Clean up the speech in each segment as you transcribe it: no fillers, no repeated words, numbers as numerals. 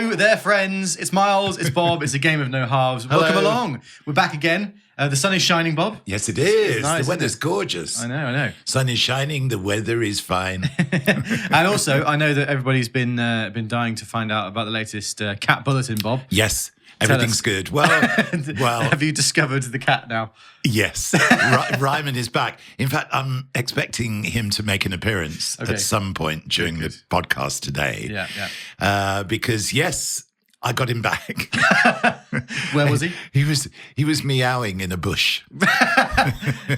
Hello there, friends. It's Miles, it's Bob, it's a game of no halves. Welcome along. We're back again. The sun is shining, Bob. Yes, it is. It's nice, the weather's gorgeous. I know. Sun is shining, the weather is fine. And also, I know that everybody's been dying to find out about the latest cat bulletin, Bob. Yes, everything's good. Well, have you discovered the cat now? Yes, Ryman is back. In fact, I'm expecting him to make an appearance at some point during the podcast today. Yeah. Because yes, I got him back. Where was he? He was meowing in a bush.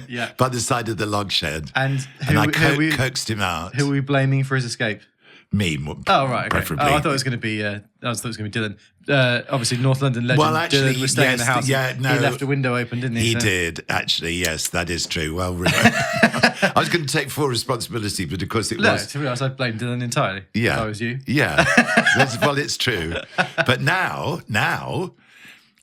Yeah. By the side of the log shed. And I coaxed him out. Who are we blaming for his escape? Me, preferably. Oh, I thought it was going to be. Dylan. Obviously, North London legend. Well, actually, Dylan was staying in the house. Yeah, no, he left a window open, didn't he? He did actually. Yes, that is true. Well, I was going to take full responsibility, but of course it was. To be honest, I'd blame Dylan entirely. Yeah, if I was you. Yeah. Well, it's true. But now.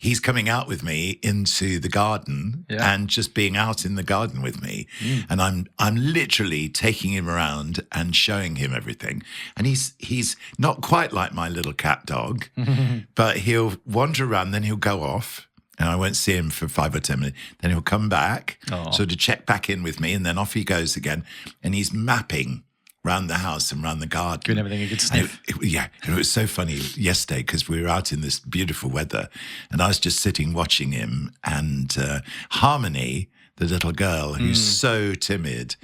He's coming out with me into the garden and just being out in the garden with me. And I'm literally taking him around and showing him everything. And he's not quite like my little cat dog, but he'll wander around, then he'll go off. And I won't see him for 5 or 10 minutes. Then he'll come back, sort of check back in with me, and then off he goes again. And he's mapping round the house and round the garden. Doing everything he could sniff. And it was so funny yesterday because we were out in this beautiful weather and I was just sitting watching him, and Harmony, the little girl who's so timid,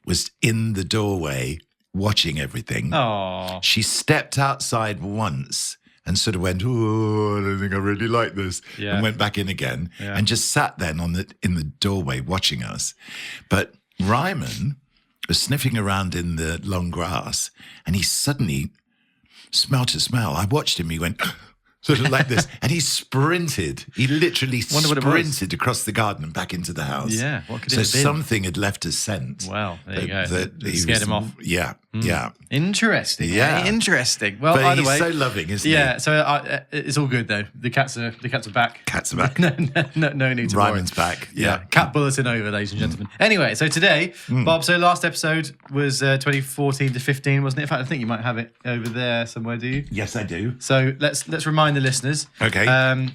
was in the doorway watching everything. Oh. She stepped outside once and sort of went, oh, I don't think I really like this, and went back in again and just sat then in the doorway watching us. But Ryman was sniffing around in the long grass, and he suddenly smelt a smell. I watched him. He went sort of like this, and he sprinted. He literally sprinted across the garden and back into the house. Yeah, what could it so have been? something had left a scent. Well, there you go. That scared him off. Yeah. Interesting. Yeah. Interesting. Well, But either he's way, so loving, isn't he? yeah. So it's all good though. The cats are back. Cats are back. no need to worry. Ryman's back. Yeah. Cat bulletin over, ladies and gentlemen. Anyway, so today, Bob, so last episode was 2014 to 15, wasn't it? In fact, I think you might have it over there somewhere, do you? Yes, I do. So let's remind the listeners. Okay.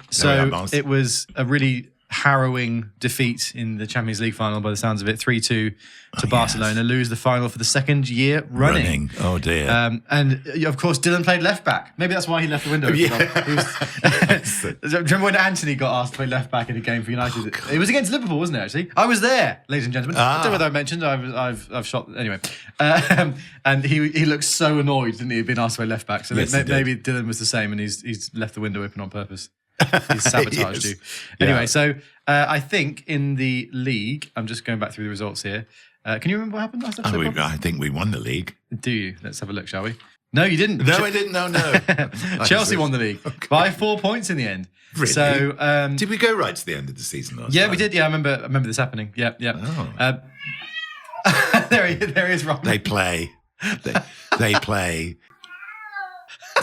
So it was a really harrowing defeat in the Champions League final by the sounds of it, 3-2 to Barcelona, lose the final for the second year running. Oh dear. And of course, Dylan played left back. Maybe that's why he left the window. Remember when Anthony got asked to play left back in a game for United? It was against Liverpool, wasn't it? Actually, I was there, ladies and gentlemen. I don't know whether I mentioned. I've shot anyway. And he looked so annoyed, didn't he? He'd been asked to play left back. So maybe Dylan was the same, and he's left the window open on purpose. He's sabotaged you. Anyway, so I think in the league, I'm just going back through the results here. Can you remember what happened last episode? I think we won the league. Do you? Let's have a look, shall we? No, you didn't. No, I didn't. No. Chelsea won the league by 4 points in the end. Really? So did we go right to the end of the season last time? We did. Yeah, I remember this happening. Yeah. Oh. There he is, Rob. They play. They play.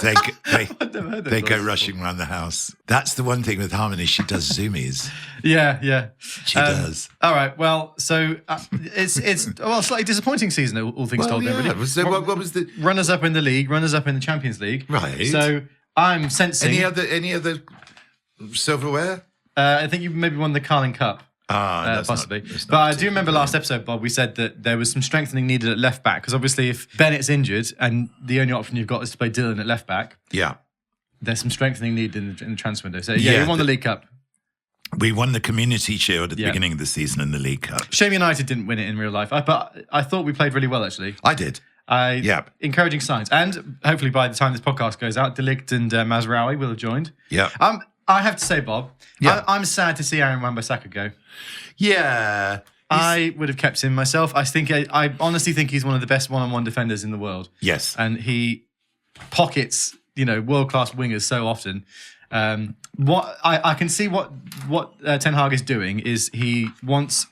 They go rushing around the house. That's the one thing with Harmony. She does zoomies. Yeah. She does. All right. Well, so it's a slightly disappointing season, all things told. Yeah. Really. So what was the runners up in the league, runners up in the Champions League? Right. So I'm sensing any other silverware. I think you maybe won the Carling Cup. Possibly. But I do remember last episode, Bob, we said that there was some strengthening needed at left back because obviously if Bennett's injured and the only option you've got is to play Dylan at left back, there's some strengthening needed in the transfer window. So you won the League Cup. We won the Community Shield at the beginning of the season in the League Cup. Shame United didn't win it in real life, but I thought we played really well actually. I did. Encouraging signs. And hopefully by the time this podcast goes out, De Ligt and Mazraoui will have joined. Yeah. I have to say, Bob, I'm sad to see Aaron Wan-Bissaka go. Yeah. I would have kept him myself. I honestly think he's one of the best one-on-one defenders in the world. Yes. And he pockets, world-class wingers so often. What I can see what Ten Hag is doing is he wants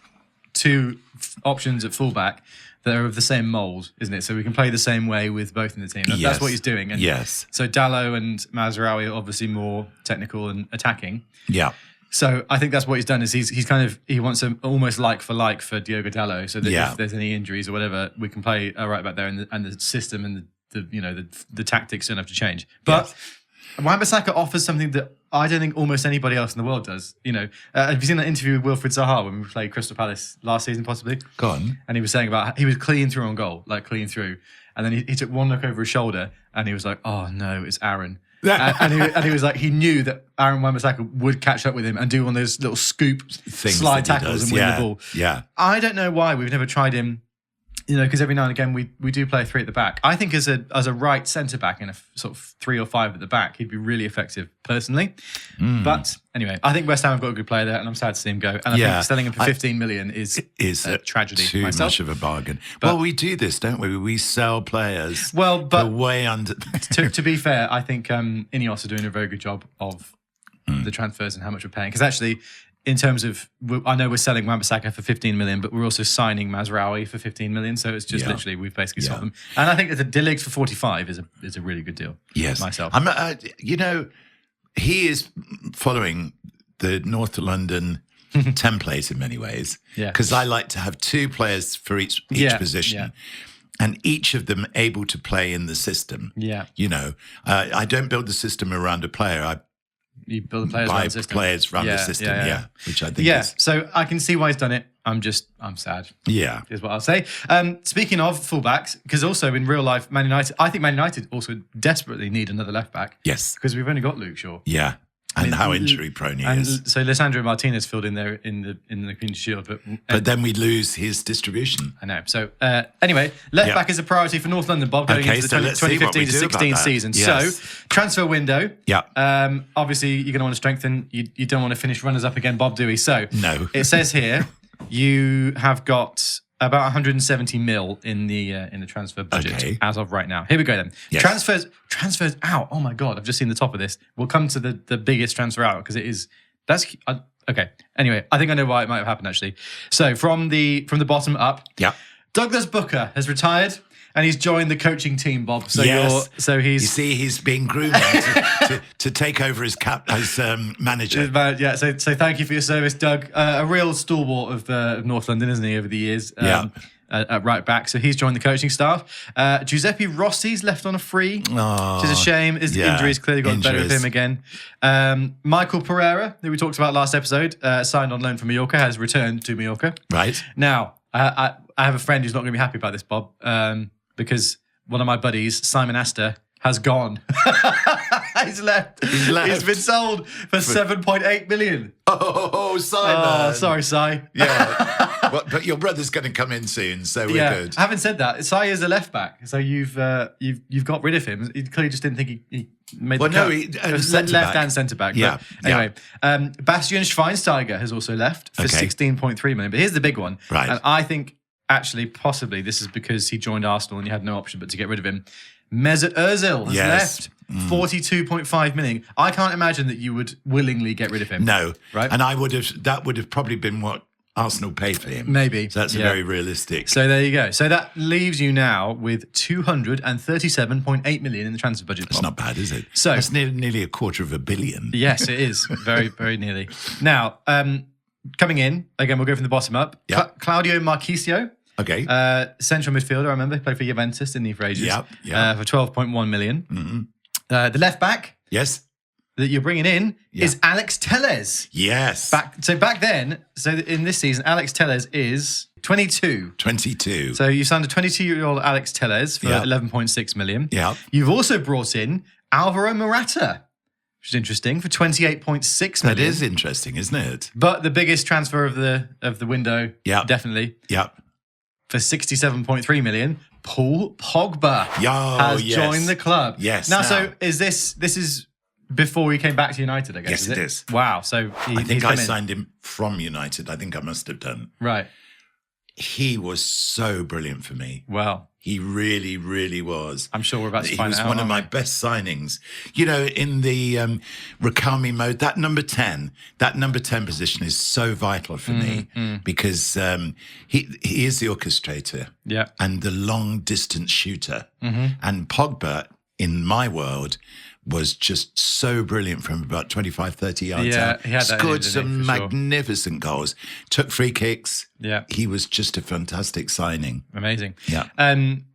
two options at fullback that are of the same mould, isn't it? So we can play the same way with both in the team. That's what he's doing. And so Dalot and Mazraoui are obviously more technical and attacking. Yeah. So I think that's what he's done is he wants them almost like for Diogo Dalot, so that if there's any injuries or whatever, we can play right back there, and the system and the tactics don't have to change. But Wan-Bissaka offers something that I don't think almost anybody else in the world does. You know, have you seen that interview with Wilfried Zaha when we played Crystal Palace last season, possibly? Go on. And he was saying about he was clean through on goal, like clean through, and then he took one look over his shoulder and he was like, "Oh no, it's Aaron." and he was like, he knew that Aaron Wan-Bissaka would catch up with him and do one of those little scoop slide tackles and win the ball. Yeah. I don't know why we've never tried him. You know, because every now and again we do play a 3 at the back. I think as a right centre back and a sort of 3 or 5 at the back, he'd be really effective personally. But anyway, I think West Ham have got a good player there, and I'm sad to see him go. And I think selling him for 15 million is a tragedy. Too much of a bargain. But, well, we do this, don't we? We sell players. Well, but way under. to be fair, I think Ineos are doing a very good job of the transfers and how much we're paying. Because actually, in terms of, I know we're selling Wan-Bissaka for 15 million, but we're also signing Mazraoui for 15 million. So it's just literally, we've basically sold them. And I think that the Dilligs for 45 is a really good deal. Yes. Myself. You know, he is following the North London template in many ways. Yeah. Because I like to have 2 players for each position. Yeah. And each of them able to play in the system. Yeah. You know, I don't build the system around a player. You build the players around the system. Players around the system, which I think is... So I can see why he's done it. I'm sad. Yeah. Is what I'll say. Speaking of fullbacks, because also in real life, I think Man United also desperately need another left back. Yes. Because we've only got Luke Shaw. Yeah. And how injury prone he is. So Lisandro Martinez filled in there in the Community Shield, but then we lose his distribution. I know. So anyway, left back is a priority for North London, Bob, going into the 2015-16 season. Yes. So transfer window. Yeah. Obviously, you're going to want to strengthen. You don't want to finish runners up again, Bob, do we? So no. It says here you have got about 170 mil in the transfer budget as of right now. Here we go then. Yes. Transfers out. Oh my God, I've just seen the top of this. We'll come to the biggest transfer out because that's okay. Anyway, I think I know why it might have happened actually. So from the bottom up, Douglas Booker has retired. And he's joined the coaching team, Bob. So yes. You see, he's being groomed to take over as manager. Yeah. So thank you for your service, Doug. A real stalwart of North London, isn't he, over the years? At right back. So he's joined the coaching staff. Giuseppe Rossi's left on a free, which is a shame. His injuries clearly got better with him again. Michael Pereira, who we talked about last episode, signed on loan from Mallorca, has returned to Mallorca. Right. Now, I have a friend who's not going to be happy about this, Bob. Because one of my buddies, Simon Astor, has gone. He's left. He's been sold for 7.8 million. Oh, Simon. Oh, sorry, Si. Yeah. But your brother's going to come in soon, so we're good. Having said that, Si is a left back, so you've got rid of him. He clearly just didn't think he made the cut. Left and centre back. Yeah. But anyway, Bastian Schweinsteiger has also left for 16.3 million. But here's the big one. Right. And I think actually possibly this is because he joined Arsenal and you had no option but to get rid of him. Mesut Ozil has left. 42.5 million. I can't imagine that you would willingly get rid of him. No. Right? And that would have probably been what Arsenal paid for him. Maybe. So that's very realistic. So there you go. So that leaves you now with 237.8 million in the transfer budget. That's not bad, is it? So that's nearly $250 million. Yes, it is. Very, very nearly. Now, coming in, again, we'll go from the bottom up. Yep. Claudio Marchisio. Okay. Central midfielder, I remember. He played for Juventus, didn't he, for ages? Yep. For 12.1 million. Mm-hmm. The left back. Yes. That you're bringing in is Alex Telles. Yes. Back then, in this season, Alex Telles is 22. 22. So you signed a 22-year-old Alex Telles for 11.6 million. Yeah. You've also brought in Alvaro Morata, which is interesting, for 28.6 million. That is interesting, isn't it? But the biggest transfer of the window, definitely. Yeah. For 67.3 million, Paul Pogba has joined the club. Yes. Now, so is this is before he came back to United, I guess? Yes, it is. Wow. So I think I signed him from United. I think I must have done. Right. He was so brilliant for me. Wow. He really, really was. I'm sure we're about to find out. He was one of my best signings. You know, in the Rakami mode, that number 10 position is so vital for me because he is the orchestrator and the long distance shooter. Mm-hmm. And Pogba, in my world, was just so brilliant from about 25, 30 yards Yeah, out. he had that in Scored him, some didn't he, for sure. magnificent goals. Took free kicks. Yeah. He was just a fantastic signing. Amazing. Yeah.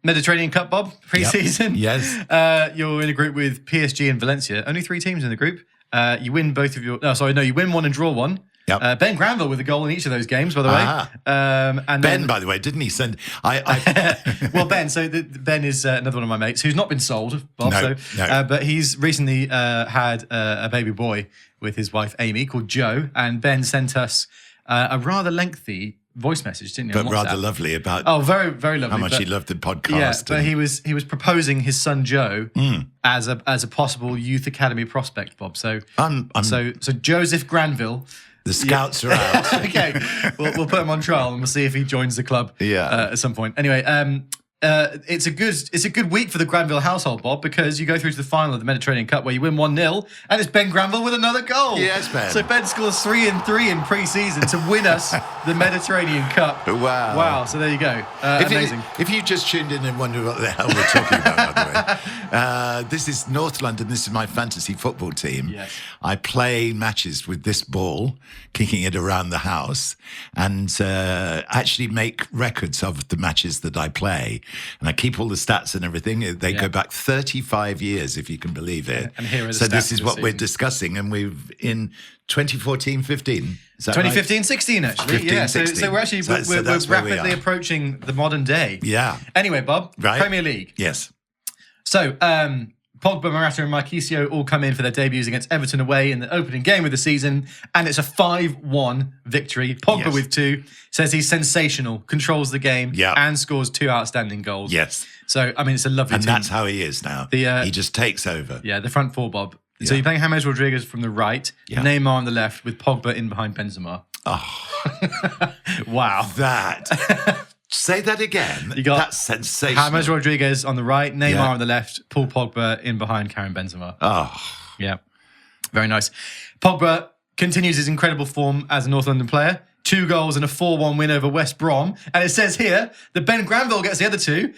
Mediterranean Cup, Bob, pre-season. Yes. You're in a group with PSG and Valencia. Only 3 teams in the group. You win both of your... you win one and draw one. Yep. Ben Granville with a goal in each of those games, by the way. And Ben, by the way, didn't he send... Well, Ben, Ben is another one of my mates who's not been sold, Bob. No. But he's recently had a baby boy with his wife, Amy, called Joe. And Ben sent us a rather lengthy voice message, didn't he? But rather lovely about very, very lovely. how much he loved the podcast. Yeah, but he was proposing his son Joe as a possible youth academy prospect, Bob. So Joseph Granville. The scouts are out. Okay, we'll put him on trial and we'll see if he joins the club. At some point. Anyway, it's a good week for the Granville household, Bob, because you go through to the final of the Mediterranean Cup where you win 1-0, and it's Ben Granville with another goal. Yes, Ben. So Ben scores 3 and 3 in pre-season to win us the Mediterranean Cup. Wow! So there you go. Amazing. If you just tuned in and wondered what the hell we're talking about, by the way, this is North London. This is my fantasy football team. Yes. I play matches with this ball, kicking it around the house, and actually make records of the matches that I play. And I keep all the stats and everything. They go back 35 years, if you can believe it. And here are the so stats this is for the what we're season. discussing, and we've in 2014-15. Is that 2015-16, actually. 15-16. So we're actually So we're that's where we rapidly are. approaching the modern day. Yeah. Anyway, Bob, Right. Premier League. Yes. So, Pogba, Morata and Marquisio all come in for their debuts against Everton away in the opening game of the season, and it's a 5-1 victory. Pogba Yes. with 2, says he's sensational, controls the game, Yeah. and scores 2 outstanding goals. Yes. So, I mean, it's a lovely And team. that's how he is now. He just takes over. Yeah, the front 4, Bob. So Yeah. you're playing James Rodriguez from the right, Yeah. Neymar on the left, with Pogba in behind Benzema. Oh, Wow. that. Say that again. You got That's sensational. James Rodriguez on the right, Neymar Yeah. on the left, Paul Pogba in behind Karim Benzema. Oh, Yeah, very nice. Pogba continues his incredible form as a North London player. 2 goals and a 4-1 win over West Brom. And it says here that Ben Granville gets the other 2.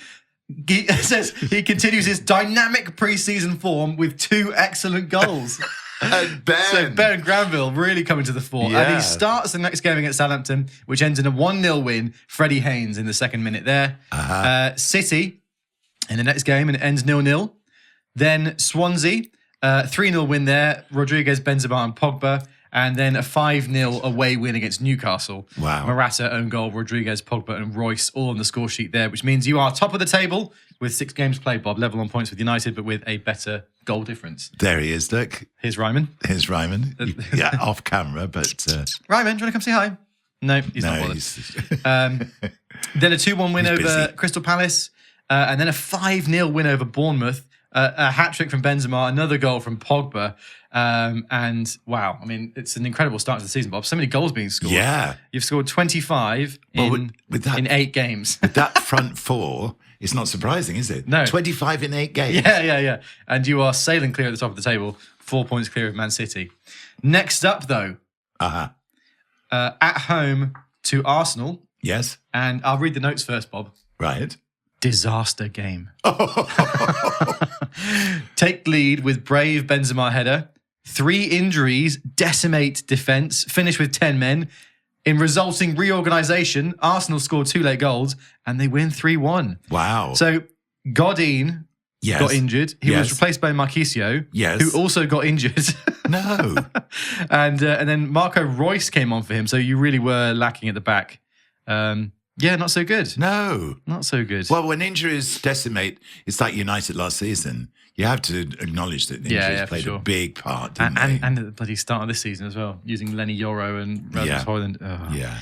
It says he continues his dynamic pre-season form with 2 excellent goals. and Ben. So Ben Granville really coming to the fore. And Yeah. he starts the next game against Southampton, which ends in a 1-0 win. Freddie Haynes in the second minute there. City in the next game, and it ends 0-0. Then Swansea, 3-0 win there. Rodriguez, Benzema and Pogba. And then a 5-0 away win against Newcastle. Wow. Morata, own goal, Rodriguez, Pogba and Royce all on the score sheet there, which means you are top of the table with 6 games played, Bob. Level on points with United, but with a better goal difference. There he is, look. Here's Ryman. Here's Ryman. Yeah, off camera, but... Ryman, do you want to come say hi? No, he's not bothered. Then a 2-1 win He's over busy. Crystal Palace, and then a 5-0 win over Bournemouth. A hat-trick from Benzema, another goal from Pogba. And wow, I mean, it's an incredible start to the season, Bob. So many goals being scored. Yeah. You've scored 25 with that- in 8 games. that front 4, it's not surprising, is it? No. 25 in 8 games. Yeah. And you are sailing clear at the top of the table, 4 points clear of Man City. Next up, though, at home to Arsenal. Yes. And I'll read the notes first, Bob. Right. Disaster game. Take lead with brave Benzema header. 3 injuries, decimate defence, finish with 10 men. In resulting reorganisation, Arsenal scored 2 late goals and they win 3-1. Wow. So Godin Yes. got injured. He was Yes. replaced by Marquisio, Yes. who also got injured. No. and then Marco Royce came on for him. So you really were lacking at the back. Yeah, not so good. No. Not so good. Well, when injuries decimate, it's like United last season. You have to acknowledge that injuries Yeah, for played sure. a big part, didn't and, they? and at the bloody start of this season as well, using Lenny Yoro and Rasmus Yeah. Højlund. Ugh. Yeah.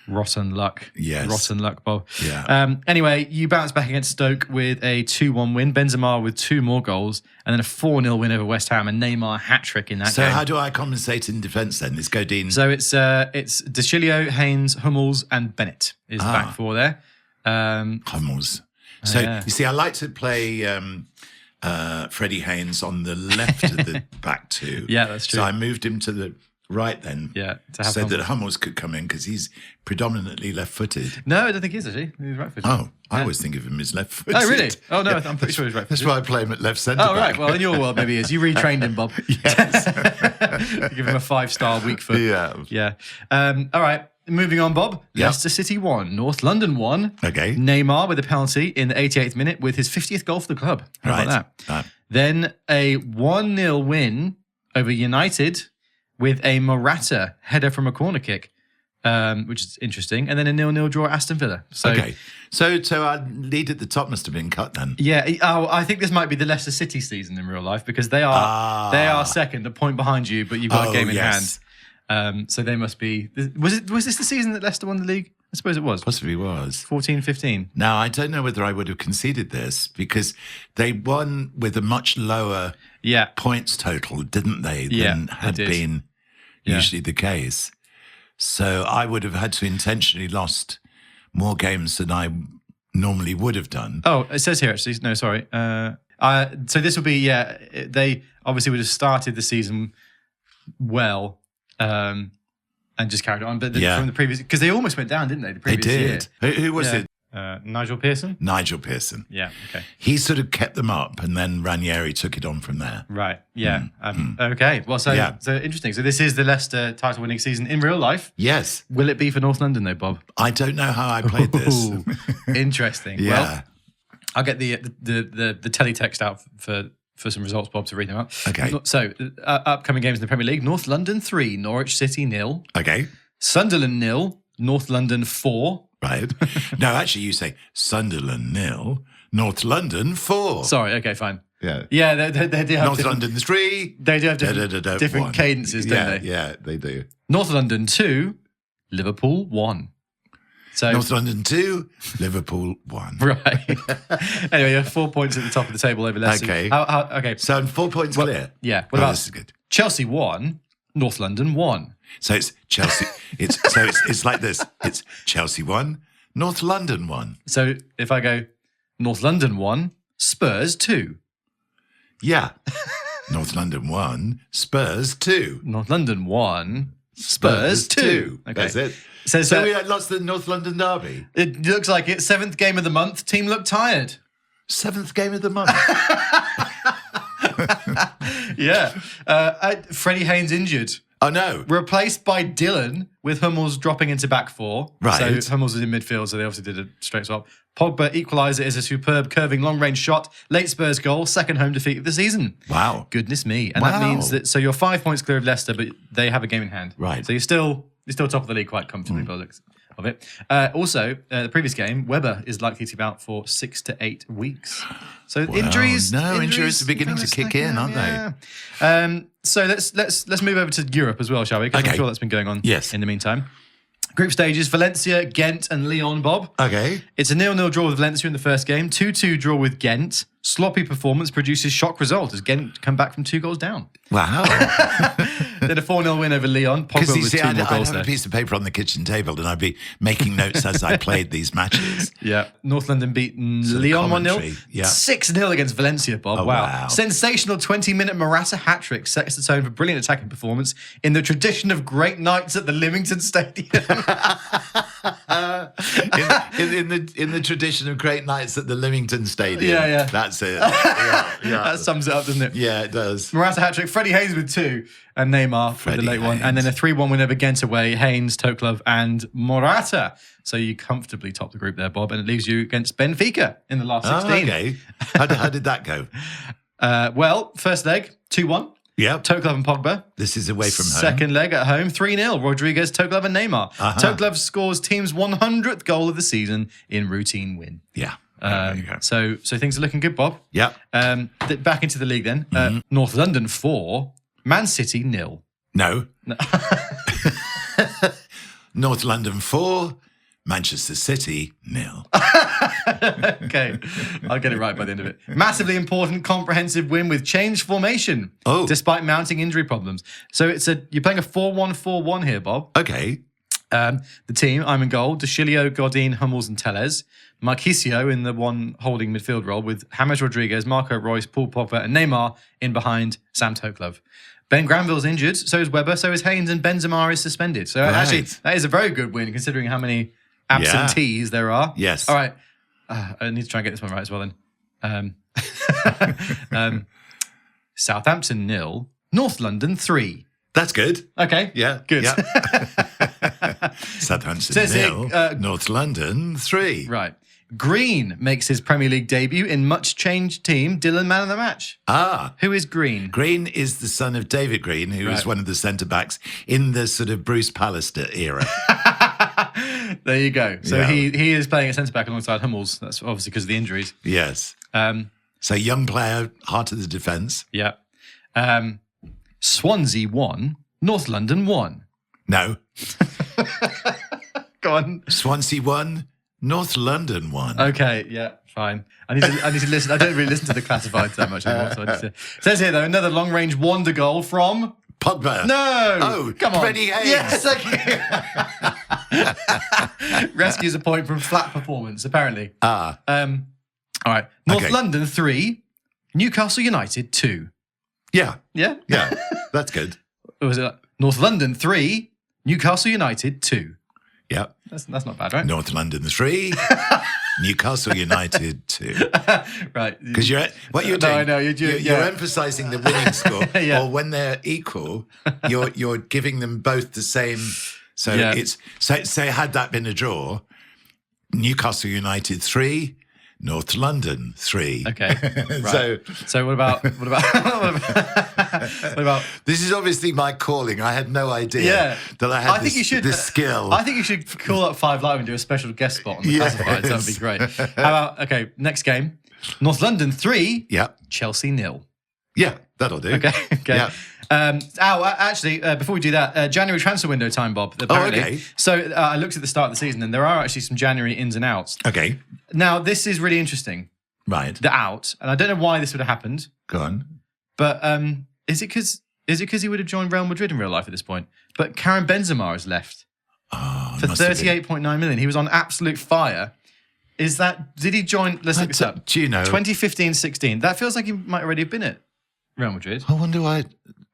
Rotten luck. Yes. Rotten luck, Bob. Yeah. Anyway, you bounced back against Stoke with a 2-1 win. Benzema with 2 more goals, and then a 4-0 win over West Ham, and Neymar hat-trick in that So game. how do I compensate in defence then? It's Godin. So it's De Chilio, Haynes, Hummels, and Bennett is the back 4 there. Hummels. So yeah. you see, I like to play Freddie Haynes on the left of the back 2. Yeah, that's true. So I moved him to the right then. Yeah, to have so that Hummels. Hummels could come in because he's predominantly left-footed. No, I don't think he is actually. He's right-footed. Oh, I always think of him as left-footed. Oh, really? Oh, no, I'm pretty sure he's right-footed. That's why I play him at left centre Oh, right. back. Well, in your world, maybe he is. You retrained him, Bob. Yes. Give him a 5-star weak foot. Yeah. Yeah. All right. Moving on, Bob. Yep. Leicester City 1, North London 1. Okay. Neymar with a penalty in the 88th minute with his 50th goal for the club. How Right. about that? Right. Then a 1-0 win over United with a Morata header from a corner kick, which is interesting. And then a 0-0 draw at Aston Villa. So, Okay. So our lead at the top must have been cut then. yeah, I think this might be the Leicester City season in real life because they are second, a point behind you, but you've got a game in hand. So they must be. Was this the season that Leicester won the league? I suppose it was. Possibly was. 14-15. Now, I don't know whether I would have conceded this because they won with a much lower points total, didn't they, than had been usually the case. So I would have had to intentionally lost more games than I normally would have done. Oh, it says here actually. No, sorry. So this will be, they obviously would have started the season well and just carried on. But from the previous, because they almost went down, didn't they? The previous year. Who was it? Nigel Pearson? Nigel Pearson. Yeah, okay. He sort of kept them up and then Ranieri took it on from there. Right, yeah. Okay, well, so interesting. So this is the Leicester title-winning season in real life. Yes. Will it be for North London though, Bob? I don't know how I played this. Ooh, interesting. Yeah. Well, I'll get the teletext out for some results, Bob, to read them out. Okay. So, upcoming games in the Premier League. North London 3, Norwich City 0. Okay. Sunderland 0, North London 4. Right. No, actually, you say Sunderland 0, North London 4. Sorry, okay, fine. Yeah. Yeah, they do have North London 3. They do have different one. cadences, don't they? Yeah, they do. North London 2, Liverpool 1. So North London 2, Liverpool 1. Right. Anyway, you have 4 points at the top of the table over Leicester. Okay. Okay. So I'm 4 points clear. Yeah. What about this is good. Chelsea 1, North London 1. So it's Chelsea. It's like this. It's Chelsea 1, North London 1. So if I go North London 1, Spurs 2. Yeah. North London 1, Spurs 2. North London 1, Spurs 2. Okay. That's it. So we lost the North London derby. It looks like it's 7th game of the month. Team look tired. 7th game of the month. Yeah. Freddie Haynes injured. Oh, no. Replaced by Dylan with Hummels dropping into back 4. Right. So Hummels was in midfield, so they obviously did a straight swap. Pogba equaliser is a superb curving long-range shot. Late Spurs goal, second home defeat of the season. Wow. Goodness me. And that means that, so you're 5 points clear of Leicester, but they have a game in hand. Right. So you're still top of the league quite comfortably by the looks of it. Also, the previous game, Weber is likely to be out for 6 to 8 weeks. So injuries are beginning to kick in, aren't they? So let's move over to Europe as well, shall we? Because I'm sure that's been going on in the meantime. Group stages, Valencia, Ghent and Lyon, Bob. Okay. It's a 0-0 draw with Valencia in the first game, 2-2 draw with Ghent. Sloppy performance produces shock result as Ghent come back from 2 goals down. Wow. Then a 4-0 win over Lyon. Because you see, I'd have a piece of paper on the kitchen table and I'd be making notes as I played these matches. Yeah. North London beat Lyon 1-0. Yeah. 6-0 against Valencia, Bob. Oh, wow. Sensational 20-minute Morata hat-trick sets the tone for brilliant attacking performance in the tradition of great nights at the Leamington Stadium. in the tradition of great nights at the Leamington Stadium. Yeah. That's it. Yeah. That sums it up, doesn't it? Yeah, it does. Morata hat-trick, Freddie Haynes with 2, and Neymar with the late one. And then a 3-1 win over Ghent away, Haynes, Toklov, and Morata. So you comfortably top the group there, Bob, and it leaves you against Benfica in the last 16. Oh, okay. How did that go? Well, first leg, 2-1. Yeah. Toklov and Pogba. This is away from home. Second leg at home, 3-0. Rodriguez, Toklov and Neymar. Toklov scores team's 100th goal of the season in routine win. Yeah. So things are looking good, Bob. Yeah. Back into the league then. North London 4, Man City 0. No. North London 4, Manchester City 0. Okay, I'll get it right by the end of it. Massively comprehensive win with changed formation, despite mounting injury problems. So you're playing a 4-1-4-1 here, Bob. Okay. The team, I'm in goal, Deschilio, Godin, Hummels and Tellez. Marquisio in the one holding midfield role with James Rodriguez, Marco Reus, Paul Pogba and Neymar in behind Sam Toklov. Ben Granville's injured, so is Weber, so is Haynes, and Benzema is suspended. So actually, that is a very good win considering how many absentees there are. Yes. All right. I need to try and get this one right as well then. Southampton 0, North London 3. That's good. Okay. Yeah. Good. Yeah. Southampton 0, North London 3. Right. Green makes his Premier League debut in much changed team. Dylan, man of the match. Who is Green? Green is the son of David Green, who was one of the centre-backs in the sort of Bruce Pallister era. There you go. So he is playing a centre-back alongside Hummels. That's obviously because of the injuries. Yes. So young player, heart of the defence. Yeah. Swansea 1, North London 1. No. Go on. Swansea 1, North London 1. Okay, yeah, fine. I need to listen. I don't really listen to the classifieds that much anymore. So I need to. It says here though, another long-range wonder goal from Pogba. No. Oh, come on. Freddie Haynes. Yes, thank you. Rescues a point from flat performance, apparently. All right. North London 3, Newcastle United 2. Yeah. Yeah? Yeah. That's good. Or was it North London 3, Newcastle United 2? Yeah. That's not bad, right? North London 3, Newcastle United 2. Right. Because what you're doing, I know, you're emphasising the winning score, or when they're equal, you're giving them both the same. So it's say had that been a draw, Newcastle United 3, North London 3. Okay. Right. So what about This is obviously my calling. I had no idea that I had this skill. I think you should call up 5 Live and do a special guest spot on the classifieds. That would be great. How about next game. North London 3, Chelsea 0. Yeah, that'll do. Okay. Yeah. Actually, before we do that, January transfer window time, Bob. Apparently. Okay. So I looked at the start of the season, and there are actually some January ins and outs. Okay. Now this is really interesting. Right. The out, and I don't know why this would have happened. Go on. But is it because he would have joined Real Madrid in real life at this point? But Karim Benzema has left for 38.9 million. He was on absolute fire. Did he join? Let's look this up. Do you know 2015-16? That feels like he might already have been at Real Madrid. I wonder why.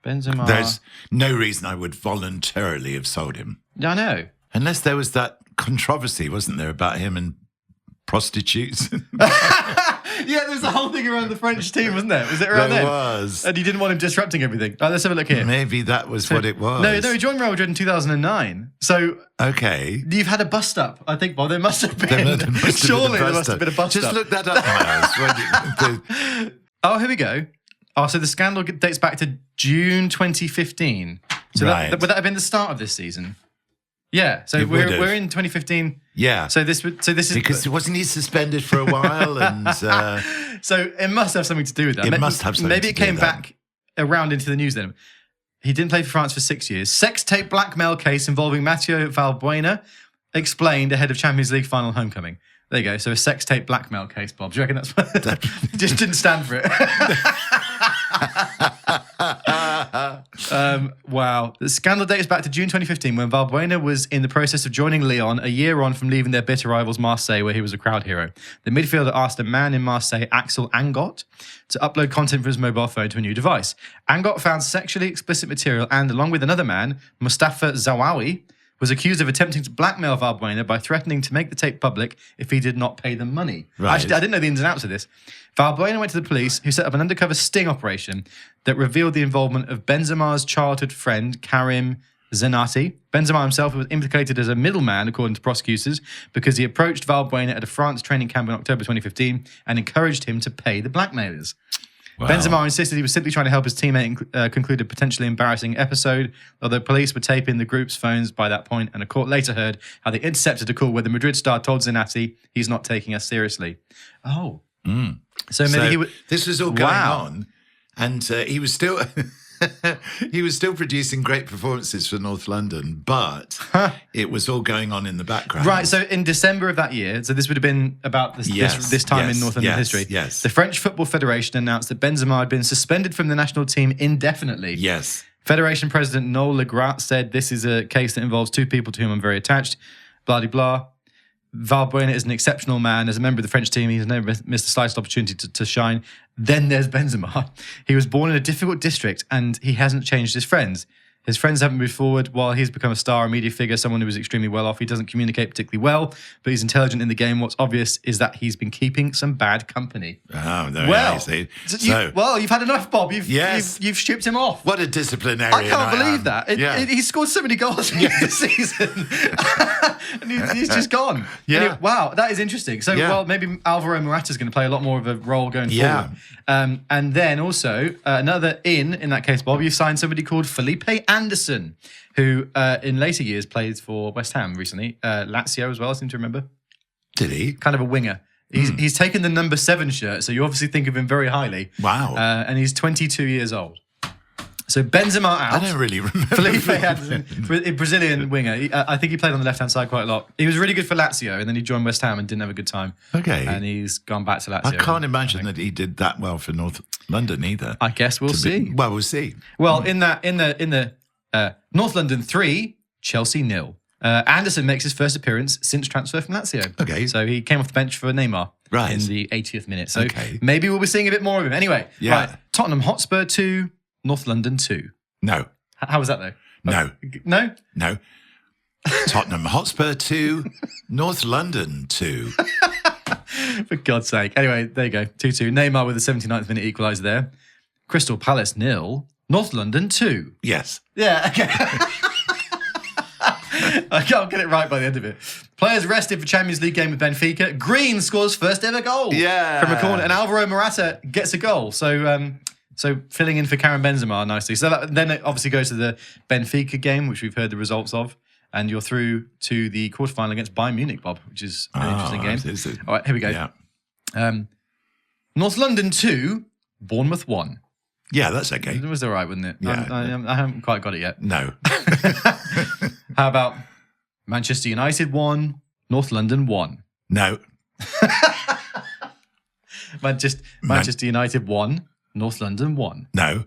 Benzema. There's no reason I would voluntarily have sold him. Yeah, I know. Unless there was that controversy, wasn't there, about him and prostitutes? Yeah, there's a whole thing around the French team, wasn't there? Was it around there? There was. And he didn't want him disrupting everything. Right, let's have a look here. Maybe that was what it was. No, he joined Real Madrid in 2009. So okay, you've had a bust up, I think, Bob. There must have been. Surely there must have been a bust up. Just look that up, Miles. Oh, here we go. Oh, so the scandal dates back to June 2015. So would that have been the start of this season? Yeah. So we're in 2015. Yeah. So this is because wasn't he suspended for a while? And so it must have something to do with that. It must have something. Maybe it came back around into the news then. He didn't play for France for 6 years. Sex tape blackmail case involving Matteo Valbuena explained ahead of Champions League final homecoming. There you go. So a sex tape blackmail case, Bob. Do you reckon that's what it just didn't stand for it? Wow. The scandal dates back to June 2015 when Valbuena was in the process of joining Lyon a year on from leaving their bitter rivals Marseille, where he was a crowd hero. The midfielder asked a man in Marseille, Axel Angot, to upload content from his mobile phone to a new device. Angot found sexually explicit material and, along with another man, Mustafa Zawawi, was accused of attempting to blackmail Valbuena by threatening to make the tape public if he did not pay them money. Right. Actually, I didn't know the ins and outs of this. Valbuena went to the police, who set up an undercover sting operation that revealed the involvement of Benzema's childhood friend, Karim Zenati. Benzema himself was implicated as a middleman, according to prosecutors, because he approached Valbuena at a France training camp in October 2015 and encouraged him to pay the blackmailers. Wow. Benzema insisted he was simply trying to help his teammate conclude a potentially embarrassing episode, although police were taping the group's phones by that point, and a court later heard how they intercepted a call where the Madrid star told Zenati he's not taking us seriously. Oh. Mm. So maybe this was all going on, and he was still he was still producing great performances for North London, but it was all going on in the background. Right. So in December of that year, so this would have been about this time in North London history. Yes. The French Football Federation announced that Benzema had been suspended from the national team indefinitely. Yes. Federation President Noel Legrat said this is a case that involves two people to whom I'm very attached. Blah, blah, blah. Valbuena is an exceptional man. As a member of the French team, he's never missed the slightest opportunity to shine. Then there's Benzema. He was born in a difficult district and he hasn't changed his friends. His friends haven't moved forward while he's become a star, a media figure, someone who was extremely well off. He doesn't communicate particularly well, but he's intelligent in the game. What's obvious is that he's been keeping some bad company. Oh, there Well, you you've had enough, Bob. You've shipped him off. What a disciplinarian I can't believe that. He scored so many goals this season. And he's just gone. Yeah. Wow, that is interesting. So, well, maybe Alvaro Morata's going to play a lot more of a role going forward. And then also, another in that case, Bob, you signed somebody called Felipe Anderson, who in later years played for West Ham recently. Lazio as well, I seem to remember. Did he? Kind of a winger. He's taken the number 7 shirt, so you obviously think of him very highly. Wow. And he's 22 years old. So Benzema out. I don't really remember. Felipe Anderson, a Brazilian winger. I think he played on the left-hand side quite a lot. He was really good for Lazio, and then he joined West Ham and didn't have a good time. Okay. And he's gone back to Lazio. I can't imagine that he did that well for North London either. I guess we'll see. Well, we'll see. Well, in the North London 3, Chelsea 0. Anderson makes his first appearance since transfer from Lazio. Okay. So he came off the bench for Neymar in the 80th minute. So maybe we'll be seeing a bit more of him. Anyway, right, Tottenham Hotspur 2, North London 2. No. How was that though? No. No? No. Tottenham Hotspur 2, North London 2. For God's sake. Anyway, there you go. 2-2. Neymar with the 79th minute equaliser there. Crystal Palace 0, North London 2. Yes. Yeah, okay. I can't get it right by the end of it. Players rested for Champions League game with Benfica. Green scores first ever goal from a corner, and Alvaro Morata gets a goal. So filling in for Karim Benzema nicely. So then it obviously goes to the Benfica game, which we've heard the results of, and you're through to the quarterfinal against Bayern Munich, Bob, which is an interesting game. All right, here we go. Yeah. North London 2, Bournemouth 1. Yeah, that's okay. It was all right, wasn't it? Yeah. I haven't quite got it yet. No. How about Manchester United 1, North London 1? No. Manchester United 1, North London 1. No.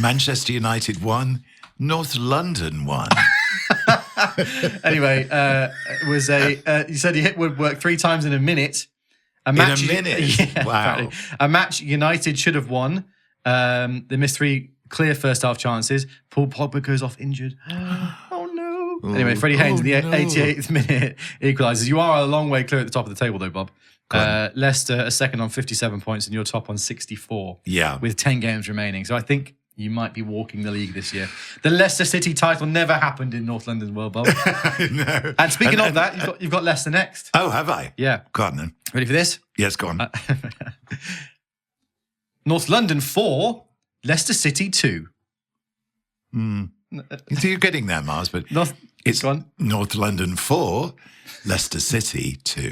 Manchester United 1, North London 1. Anyway, you said you hit woodwork 3 times in a minute. In a minute? Yeah, wow. Apparently. A match United should have won. They missed 3 clear first half chances. Paul Pogba goes off injured. Oh no. Anyway, Freddie Haynes in the 88th minute equalises. You are a long way clear at the top of the table though, Bob. Leicester are second on 57 points and you're top on 64. Yeah. With 10 games remaining. So I think you might be walking the league this year. The Leicester City title never happened in North London's world, Bob. No. And speaking of that, you've got Leicester next. Oh, have I? Yeah. Go on then. Ready for this? Yes, go on. North London 4, Leicester City 2. So you're getting there, Mars, but it's North London 4, Leicester City 2.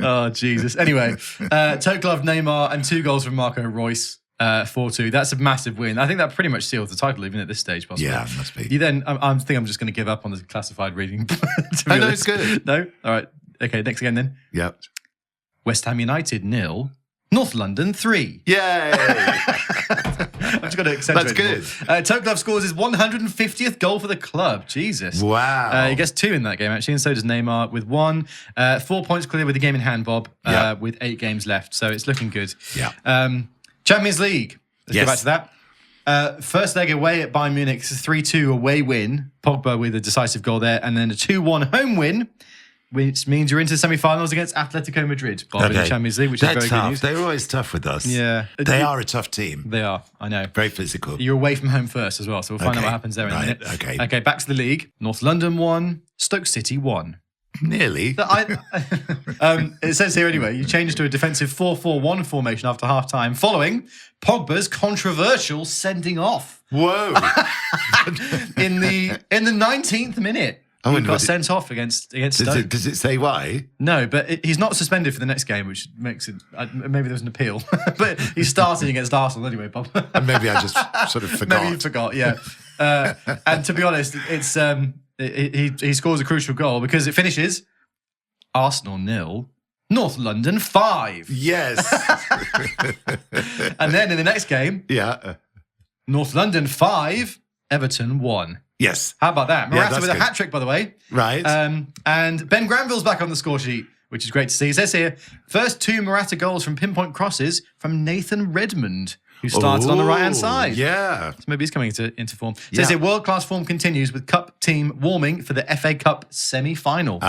Oh, Jesus. Anyway, total of Neymar and 2 goals from Marco Reus, 4-2. That's a massive win. I think that pretty much seals the title, even at this stage, possibly. Yeah, it must be. You then, I think I'm just going to give up on the classified reading. No, it's good. No? All right. Okay, next again then. Yep. West Ham United 0, North London 3. Yay! I'm just going to accentuate. That's good. Toklov scores his 150th goal for the club. Jesus. Wow. He gets 2 in that game, actually, and so does Neymar with 1. 4 points clear with the game in hand, Bob, with 8 games left. So it's looking good. Yeah. Champions League. Let's go back to that. First leg away at Bayern Munich, 3-2 away win. Pogba with a decisive goal there, and then a 2-1 home win, which means you're into the semi-finals against Atletico Madrid, Bob, in the Champions League, which is very tough. good news. They're always tough with us. Yeah. They are a tough team. They are, I know. Very physical. You're away from home first as well, so we'll find out what happens there in a minute. Okay. Okay, back to the league. North London 1, Stoke City 1. Nearly. It says here anyway, you changed to a defensive 4-4-1 formation after half-time, following Pogba's controversial sending off. Whoa. in the 19th minute. He got sent off against Stoke. Does it say why? No, but he's not suspended for the next game, which makes it... maybe there's an appeal. But he's starting against Arsenal anyway, Bob. And maybe I just sort of forgot. Maybe you forgot, yeah. And to be honest, it's he scores a crucial goal because it finishes Arsenal 0, North London 5. Yes. And then in the next game... Yeah. North London 5, Everton 1. Yes. How about that? Yeah, Morata that's with a good. hat-trick, by the way. Right. And Ben Granville's back on the score sheet, which is great to see. It says here, first 2 Morata goals from pinpoint crosses from Nathan Redmond, who started on the right-hand side. Yeah. So maybe he's coming into form. It says here, world-class form continues with Cup team warming for the FA Cup semi-final.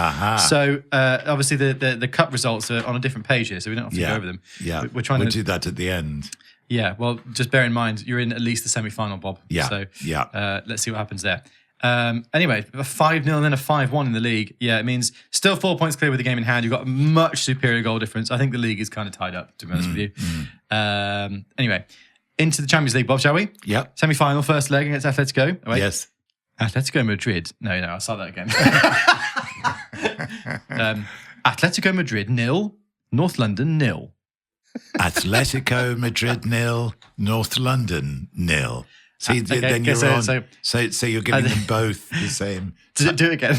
So obviously the Cup results are on a different page here, so we don't have to go over them. Yeah. We're trying we'll to do that at the end. Yeah, well, just bear in mind, you're in at least the semi-final, Bob. Yeah. So Yeah. let's see what happens there. Anyway, a 5-0 and then a 5-1 in the league. Yeah, it means still 4 points clear with the game in hand. You've got a much superior goal difference. I think the league is kind of tied up, to be honest with you. Anyway, into the Champions League, Bob, shall we? Yep. Semi-final, first leg against Atletico. Oh, wait. Yes. Atletico Madrid. No, I'll start that again. Atletico Madrid 0, North London 0. Atletico Madrid 0, North London 0. So Okay, then you're so- on. so- So you're giving them both the same. Do it again.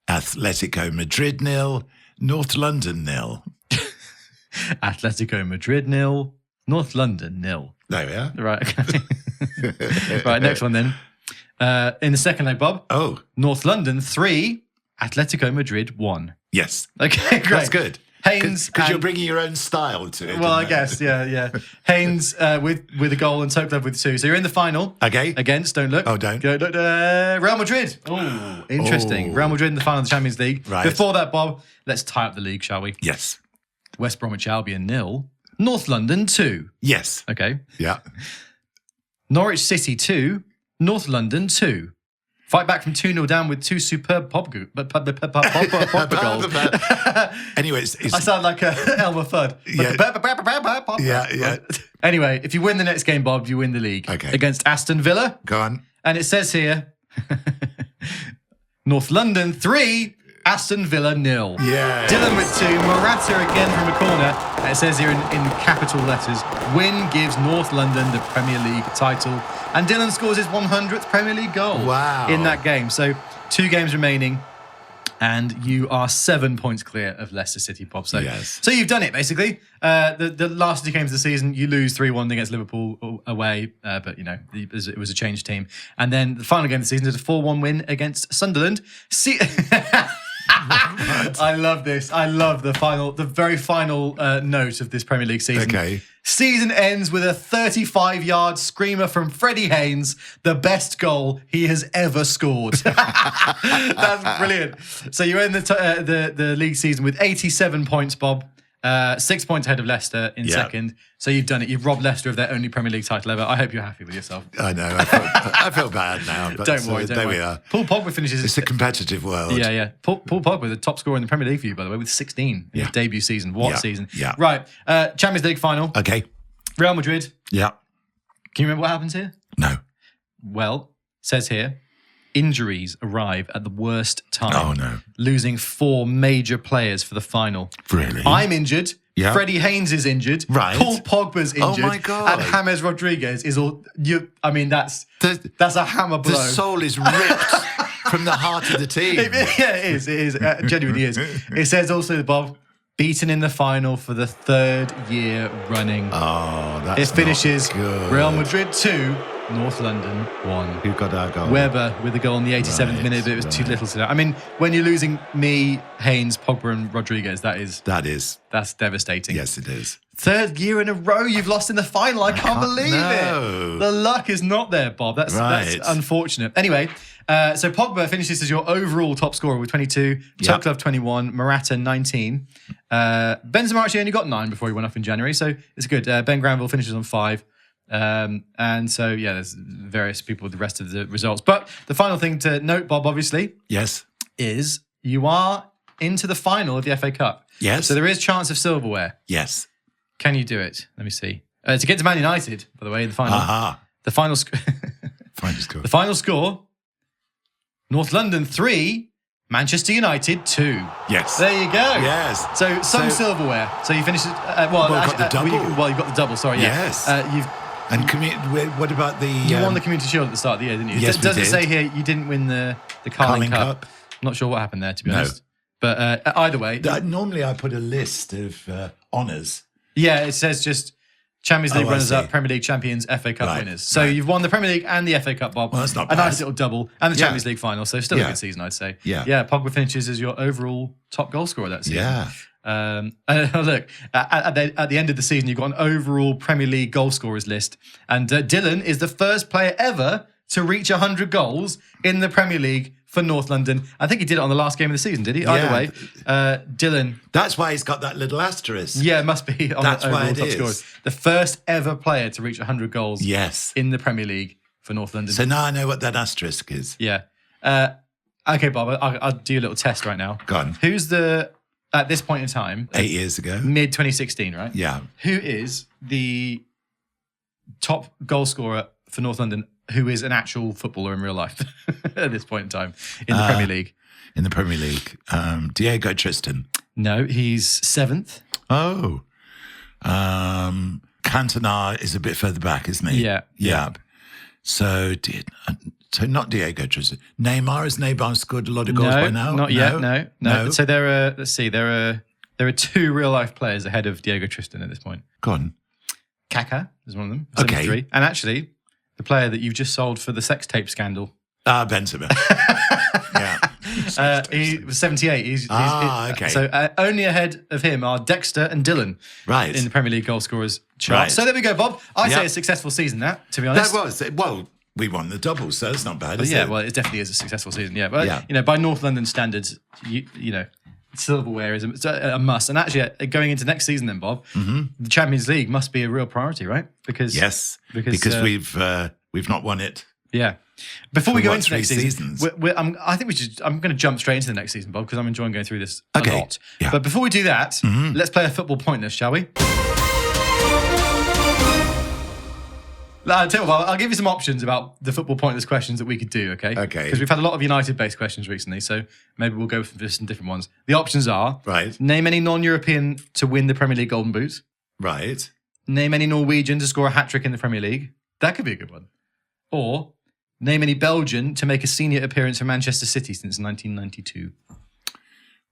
Atletico Madrid 0, North London 0. Atletico Madrid 0, North London 0. There we are. Right, okay. Right, next one then. In the second leg, Bob. Oh, North London 3, Atletico Madrid 1. yes. Okay, great. That's good. Haynes. Because you're and- bringing your own style to it. Well, I isn't it? guess, yeah. Haynes with a goal and Toklev with 2. So you're in the final. Okay. Against, don't look. Oh, don't. Real Madrid. Oh, interesting. Oh. Real Madrid in the final of the Champions League. Right. Before that, Bob, let's tie up the league, shall we? Yes. West Bromwich Albion 0, North London 2. Yes. Okay. Yeah. Norwich City 2, North London 2. Fight back from 2-0 down with 2 superb Pogba goals. Anyway, it's I sound like Elmer Fudd. Yeah. Anyway, if you win the next game, Bob, you win the league. Okay. Against Aston Villa. Go on. And it says here, North London 3, Aston Villa 0. Yeah. Dylan with 2, Morata again from a corner. And it says here in capital letters, win gives North London the Premier League title. And Dylan scores his 100th Premier League goal Wow. in that game. So 2 games remaining. And you are 7 points clear of Leicester City, Bob. So, Yes. so you've done it, basically. The last 2 games of the season, you lose 3-1 against Liverpool away, but, it was a changed team. And then the final game of the season is a 4-1 win against Sunderland. I love this. I love the very final note of this Premier League season. Okay. Season ends with a 35-yard screamer from Freddie Haynes, the best goal he has ever scored. That's brilliant. So you end the league season with 87 points, Bob. 6 points ahead of Leicester in second. So you've done it. You've robbed Leicester of their only Premier League title ever. I hope you're happy with yourself. I know. I feel bad now. But Don't worry. there we are. Paul Pogba finishes. It's a competitive world. Yeah. Paul Pogba, the top scorer in the Premier League for you, by the way, with 16 in his debut season. What season? Yeah. Right. Champions League final. Okay. Real Madrid. Yeah. Can you remember what happens here? No. Well, says here, injuries arrive at the worst time. Oh, no. Losing 4 major players for the final. Really? I'm injured. Yeah. Freddie Haynes is injured. Right. Paul Pogba's injured. Oh, my God. And James Rodriguez is all. That's a hammer blow. The soul is ripped from the heart of the team. Yeah, it is. It is. Genuinely is. It says also, Bob, beaten in the final for the 3rd year running. Oh, that's It finishes not good. Real Madrid 2, North London 1. Who got our goal? Weber with a goal in the 87th Right, minute, but it was too little to that. I mean, when you're losing me, Haynes, Pogba and Rodriguez, that's devastating. Yes, it is. 3rd year in a row you've lost in the final. I can't believe no. it. The luck is not there, Bob. That's unfortunate. Anyway, so Pogba finishes as your overall top scorer with 22, Toklev 21, Morata 19. Benzema actually only got 9 before he went off in January, so it's good. Ben Granville finishes on 5. And so, there's various people with the rest of the results. But the final thing to note, Bob, obviously, is you are into the final of the FA Cup. Yes. So there is chance of silverware. Yes. Can you do it? Let me see. To get to Man United, by the way, in the final. Aha. The final Score. The final score, North London 3, Manchester United 2. Yes. There you go. Yes. So some silverware. So you finished. got the double. You've got the double. Sorry. Yeah. Yes. You've what about the... you won the Community Shield at the start of the year, didn't you? Yes, we Does it did. say here you didn't win the Carling Cup? I'm not sure what happened there, to be honest. But either way. Normally I put a list of honours. Yeah, it says just Champions League I runners-up, see. Premier League champions, FA Cup Right, winners. So right. you've won the Premier League and the FA Cup, Bob. Well, that's not a nice bad. little double. And the Yeah. Champions League final. So still a Yeah. good season, I'd say. Yeah. Pogba finishes as your overall top goal scorer that season. Yeah. And look, at the end of the season, you've got an overall Premier League goal scorers list. And Dylan is the first player ever to reach 100 goals in the Premier League for North London. I think he did it on the last game of the season, did he? Either Yeah. way, Dylan. That's why he's got that little asterisk. Yeah, it must be on That's the why overall it top is. scorers. The first ever player to reach 100 goals Yes. in the Premier League for North London. So now I know what that asterisk is. Yeah. Okay, Bob, I'll do a little test right now. Go on. Who's at this point in time, 8 years ago. mid 2016, right? Yeah. Who is the top goal scorer for North London who is an actual footballer in real life at this point in time in the Premier League? In the Premier League. Diego Tristan. No, he's 7th. Oh. Cantona is a bit further back, isn't he? Yeah. Yeah. So not Diego Tristan. Neymar, has Neymar scored a lot of goals by now? Not yet. No. So let's see, there are 2 real life players ahead of Diego Tristan at this point. Go on. Kaká is one of them. Okay. 73. And actually, the player that you've just sold for the sex tape scandal. Benzema. Yeah. He was 78. He's okay. So only ahead of him are Dexter and Dylan Right. in the Premier League goal scorers chart. Right. So there we go, Bob. I say Yeah. a successful season, that, to be honest. That was. Well, we won the double, so it's not bad, is Yeah, it? well, it definitely is a successful season. Yeah, but Yeah. by North London standards, you know, silverware is a must. And actually, going into next season, then, Bob, the Champions League must be a real priority, right? Because Yes. Because we've not won it. Yeah. Before we go what, into 3 next season, seasons? I think I'm going to jump straight into the next season, Bob, because I'm enjoying going through this a Okay. lot. Yeah. But before we do that, let's play a football pointless, shall we? I'll tell you what, I'll give you some options about the football pointless questions that we could do, okay? Okay. Because we've had a lot of United-based questions recently, so maybe we'll go for some different ones. The options are, Right. name any non-European to win the Premier League Golden Boot. Right. Name any Norwegian to score a hat-trick in the Premier League. That could be a good one. Or name any Belgian to make a senior appearance for Manchester City since 1992.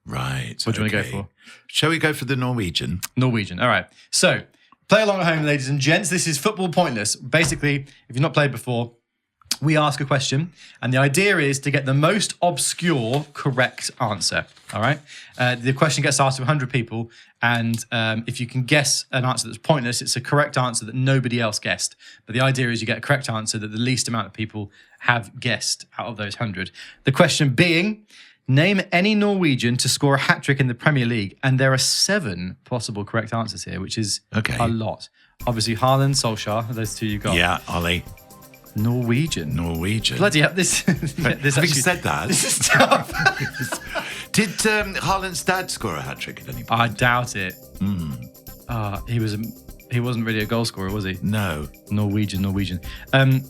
Right. What do you want to go for? Shall we go for the Norwegian? Norwegian. All right. So play along at home, ladies and gents. This is Football Pointless. Basically, if you've not played before, we ask a question, and the idea is to get the most obscure correct answer. All right. The question gets asked to 100 people, and if you can guess an answer that's pointless, it's a correct answer that nobody else guessed. But the idea is you get a correct answer that the least amount of people have guessed out of those 100. The question being, name any Norwegian to score a hat-trick in the Premier League, and there are 7 possible correct answers here, which is a lot. Obviously, Haaland, Solskjaer, those 2 you got. Yeah, Ollie. Norwegian. Bloody hell, this Having said that, this is tough. did Haaland's dad score a hat trick at any point? I doubt it. He wasn't really a goal scorer, was he? No. Norwegian. I'm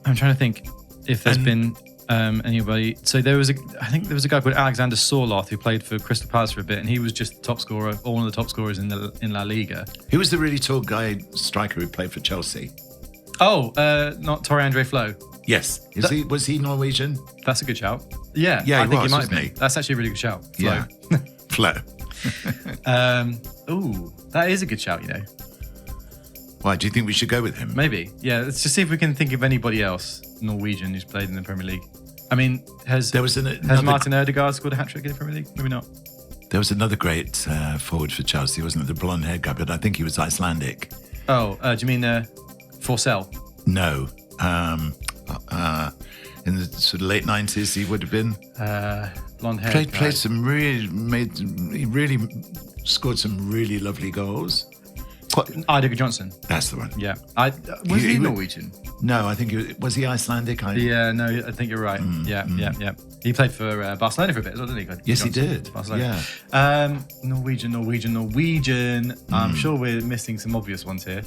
trying to think if there's been anybody. So I think there was a guy called Alexander Sorloth who played for Crystal Palace for a bit, and he was just the top scorer, or one of the top scorers in La Liga. Who was the really tall guy striker who played for Chelsea? Oh, not Torre Andre Flo. Yes. Was he Norwegian? That's a good shout. Yeah, Yeah, I think he might wasn't be. he? That's actually a really good shout. Flo. Yeah. Flo. Ooh, that is a good shout, you know. Why, do you think we should go with him? Maybe. Yeah, let's just see if we can think of anybody else Norwegian who's played in the Premier League. I mean, has Martin Odegaard scored a hat-trick in the Premier League? Maybe not. There was another great forward for Chelsea, wasn't it? The blonde-haired guy, but I think he was Icelandic. Oh, do you mean Forsell? No. In the sort of late 90s, he would have been. Blonde hair. Played some he really scored some really lovely goals. Idager Johnson. That's the one. Yeah. Was he Norwegian? No, I think was he Icelandic? Yeah, no, I think you're right. Yeah. He played for Barcelona for a bit as well, didn't he? Yes, he did. Barcelona. Yeah. Norwegian. I'm sure we're missing some obvious ones here.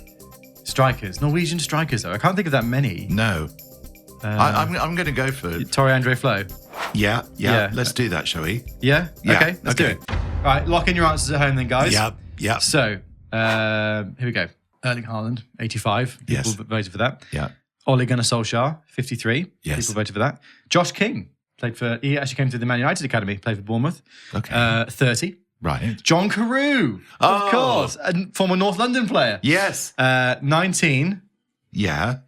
Strikers. Norwegian strikers, though. I can't think of that many. No. I'm going to go for Torre Andre Flo. Yeah. Let's do that, shall we? Yeah? Yeah, Okay, let's do it. All right, lock in your answers at home then, guys. Yeah. So, here we go. Erling Haaland, 85. People voted for that. Yeah. Ole Gunnar Solskjaer, 53. Yes. People voted for that. Josh King, he actually came to the Man United Academy, played for Bournemouth. Okay. 30. Right. John Carew, of course, and former North London player. Yes. 19. Yeah.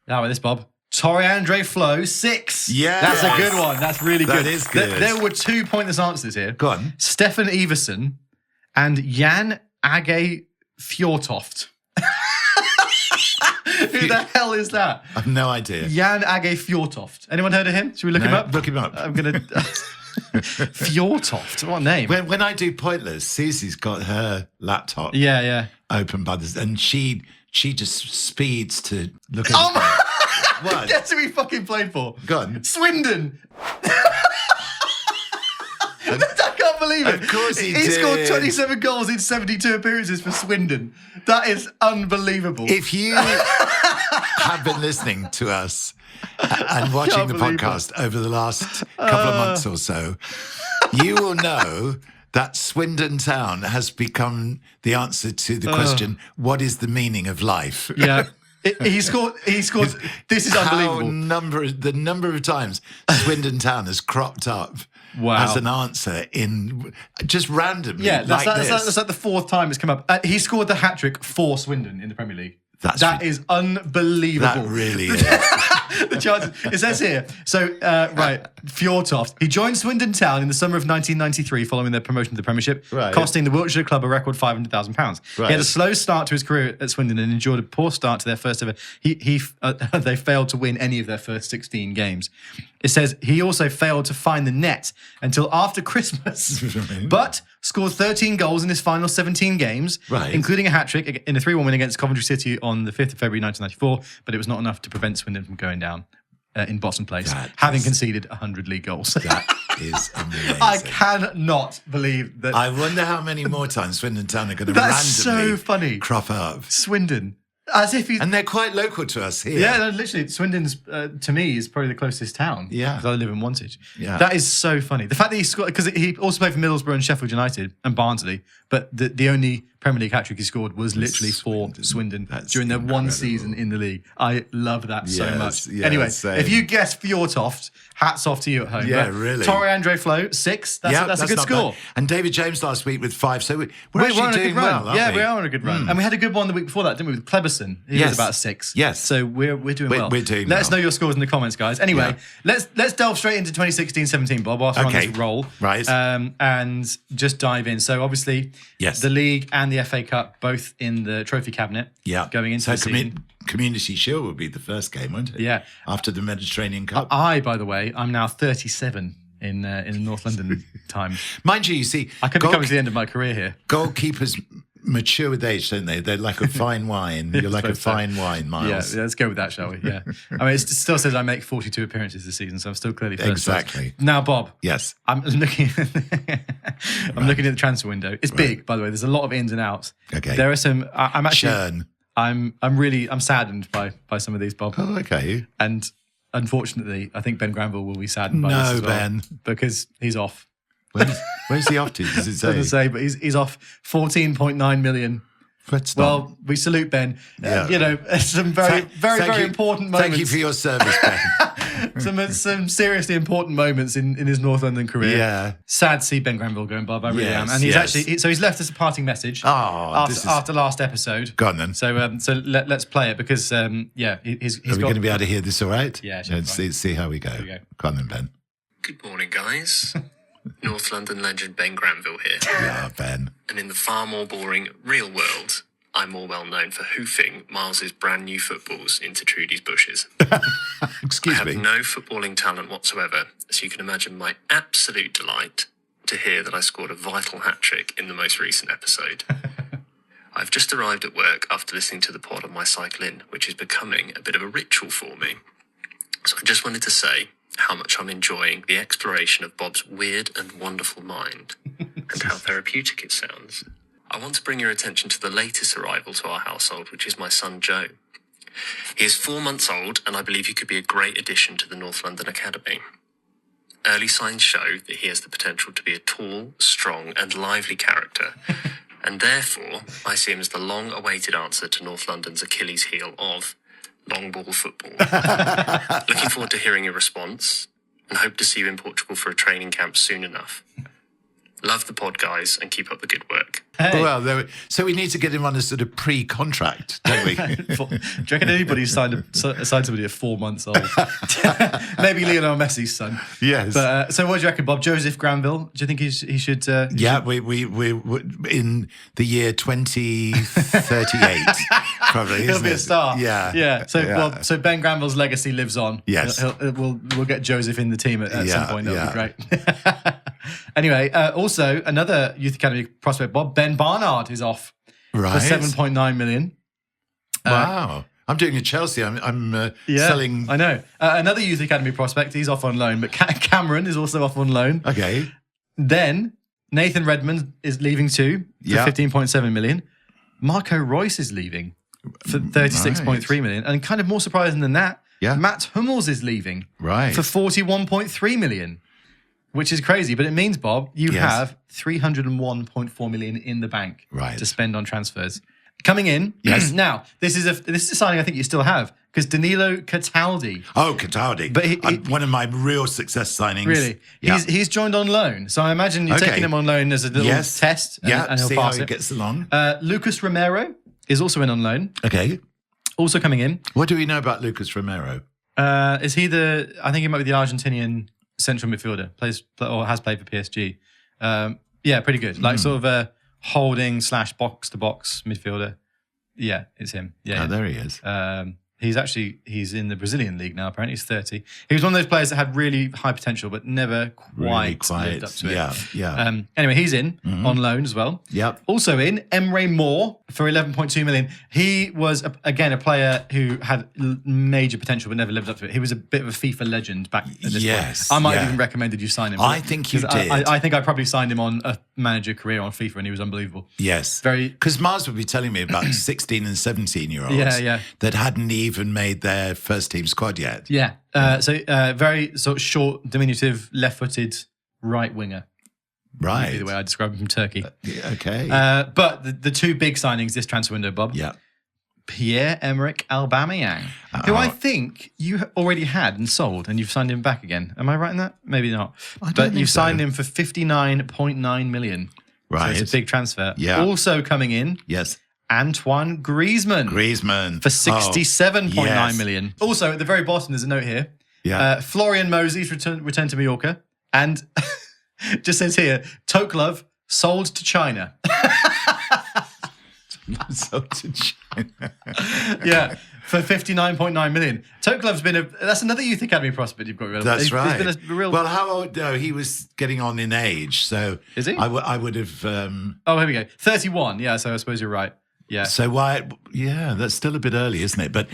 How about this, Bob? Andre Flo, 6. Yes. That's a good one. That's really good. That is good. There were 2 pointless answers here. Go on. Stefan Everson and Jan Age Fjortoft. Who the hell is that? I have no idea. Jan Age Fjortoft. Anyone heard of him? Should we look him up? Look him up. I'm going to... Fjortoft. What name? When I do Pointless, Susie's got her laptop open by this, and she just speeds to look at What? Guess who he fucking played for? Go on. Swindon. I can't believe it. Of course he He scored did. 27 goals in 72 appearances for Swindon. That is unbelievable. If you have been listening to us and watching the believe podcast over the last couple of months or so, you will know that Swindon Town has become the answer to the question, what is the meaning of life? Yeah. He scored. This is unbelievable. The number of times Swindon Town has cropped up as an answer in just randomly. Yeah, that's this. like the 4th time it's come up. He scored the hat-trick for Swindon in the Premier League. That is unbelievable. That really is. The chances. It says here. So, Fjortoft. He joined Swindon Town in the summer of 1993 following their promotion to the Premiership, costing the Wiltshire club a record £500,000. He had a slow start to his career at Swindon and endured a poor start to their first ever. They failed to win any of their first 16 games. It says he also failed to find the net until after Christmas, but scored 13 goals in his final 17 games, including a hat-trick in a 3-1 win against Coventry City on the 5th of February 1994, but it was not enough to prevent Swindon from going down in bottom place, having conceded 100 league goals. That is amazing. I cannot believe that. I wonder how many more times Swindon Town are going to That's randomly so funny. crop up. Swindon. As if he's... And they're quite local to us here. Yeah, no, literally, Swindon's, to me, is probably the closest town. Yeah. Because I live in Wantage. Yeah. That is so funny. The fact that he scored... Because he also played for Middlesbrough and Sheffield United and Barnsley, but the only Premier League hat-trick he scored was literally for Swindon during their one season in the league. I love that so much. Yes, anyway, same. if you guess Fjortoft, hats off to you at home. Yeah, But really. Andre Flo, 6. That's a good not score. bad. And David James last week with 5. So we're We're actually on a doing good run. well, aren't we? We are on a good run. And we had a good one the week before that, didn't we, with Kleberson? He was about 6. Yes. So we're doing well. We're doing Let us well. know your scores in the comments, guys. Anyway, let's delve straight into 2016-17, Bob, whilst we're on this roll. Right. And just dive in. So obviously, the League and the FA Cup both in the trophy cabinet going into the season. Community Shield would be the first game, wouldn't it? Yeah. After the Mediterranean Cup. By the way, I'm now 37 in North London time. Mind you see... I could be coming to the end of my career here. Goalkeepers mature with age, don't they? They're like a fine wine. You're like a fine wine, Miles. Yeah, let's go with that, shall we? Yeah. I mean, it still says I make 42 appearances this season, so I'm still clearly first. Exactly. Now, Bob. Yes. I'm looking looking at the transfer window. It's big, by the way. There's a lot of ins and outs. Okay. There are some... I'm actually... Churn. I'm saddened by some of these, Bob. Oh, okay. And unfortunately, I think Ben Granville will be saddened by this as well. Ben. Because he's off. Where's he off to? Does it say? Doesn't say, but he's off 14.9 million. Well, we salute Ben. Some very important moments. Thank you for your service, Ben. some seriously important moments in his North London career. Yeah. Sad to see Ben Granville going, Bob. I really am. And he's he's left us a parting message after last episode. Go on then. So let's play it because he's Are we going to be able to hear this all right? Yeah. Let's see how we go. Here we go. Go on then, Ben. Good morning, guys. North London legend Ben Granville here. Yeah, Ben. And in the far more boring real world, I'm more well known for hoofing Miles's brand new footballs into Trudy's bushes. Excuse me. I have no footballing talent whatsoever, so you can imagine my absolute delight to hear that I scored a vital hat-trick in the most recent episode. I've just arrived at work after listening to the pod on my cycle in, which is becoming a bit of a ritual for me. So I just wanted to say how much I'm enjoying the exploration of Bob's weird and wonderful mind and how therapeutic it sounds. I want to bring your attention to the latest arrival to our household, which is my son Joe. He is 4 months old, and I believe he could be a great addition to the North London Academy. Early signs show that he has the potential to be a tall, strong, and lively character, and therefore I see him as the long-awaited answer to North London's Achilles heel of long ball football. Looking forward to hearing your response, and hope to see you in Portugal for a training camp soon enough. Love the pod, guys, and keep up the good work. Hey. Well, so we need to get him on a sort of pre-contract, don't we? Do you reckon anybody's signed somebody at 4 months old? Maybe Lionel Messi's son. Yes. But, so what do you reckon, Bob? Joseph Granville? Do you think he should? Yeah, we in the year 2038 probably. He'll be a star. Yeah, yeah. So yeah. Well, so Ben Granville's legacy lives on. Yes. We'll get Joseph in the team at some point. That'll be great. Anyway, also another Youth Academy prospect, Bob, Ben Barnard is off for 7.9 million. Wow. I'm doing a Chelsea. I'm selling. I know. Another Youth Academy prospect, he's off on loan, but Cameron is also off on loan. Okay. Then Nathan Redmond is leaving too for 15.7 million. Marco Royce is leaving for 36.3 million. And kind of more surprising than that, Matt Hummels is leaving for 41.3 million. Which is crazy, but it means, Bob, you have 301.4 million in the bank to spend on transfers. Coming in, now, this is a signing I think you still have, because Danilo Cataldi. Oh, Cataldi. But one of my real success signings. Really? Yeah. He's joined on loan. So I imagine you're taking him on loan as a little test, and he'll see pass how he it. gets along. Lucas Romero is also in on loan. Okay. Also coming in. What do we know about Lucas Romero? Is he I think he might be the Argentinian central midfielder, has played for PSG. Yeah, pretty good. Like sort of a holding / box to box midfielder. Yeah, it's him. Yeah, there he is. He's in the Brazilian league now. Apparently, he's 30. He was one of those players that had really high potential, but never quite lived up to it. Yeah. Anyway, he's in on loan as well. Yep. Also in Emre Moore for 11.2 million. He was again a player who had major potential but never lived up to it. He was a bit of a FIFA legend back at this point. I might have even recommended you sign him. I think you did. I think I probably signed him on a manager career on FIFA, and he was unbelievable. Yes. Because Mars would be telling me about 16 and 17-year-olds that hadn't even made their first team squad yet. Yeah. So very sort of short, diminutive, left-footed right winger. Right. Would be the way I describe him from Turkey. Okay. But the two big signings this transfer window, Bob. Yeah. Pierre-Emerick Aubameyang, who I think you already had and sold, and you've signed him back again. Am I right in that? Maybe not. But you've signed him for 59.9 million. Right. So it's a big transfer. Yeah. Also coming in. Yes. Antoine Griezmann for 67.9 million. Also, at the very bottom, there's a note here. Yeah. Florian Mosey's returned to Mallorca. And just says here, Toklov sold to China. Sold to China. Yeah, for 59.9 million. Toklov's that's another Youth Academy prospect you've got rid of. That's right. He's been a real... Well, how old? No, he was getting on in age. So is he? I would have. Oh, here we go. 31. Yeah, so I suppose you're right. Yeah. So why? Yeah, that's still a bit early, isn't it? But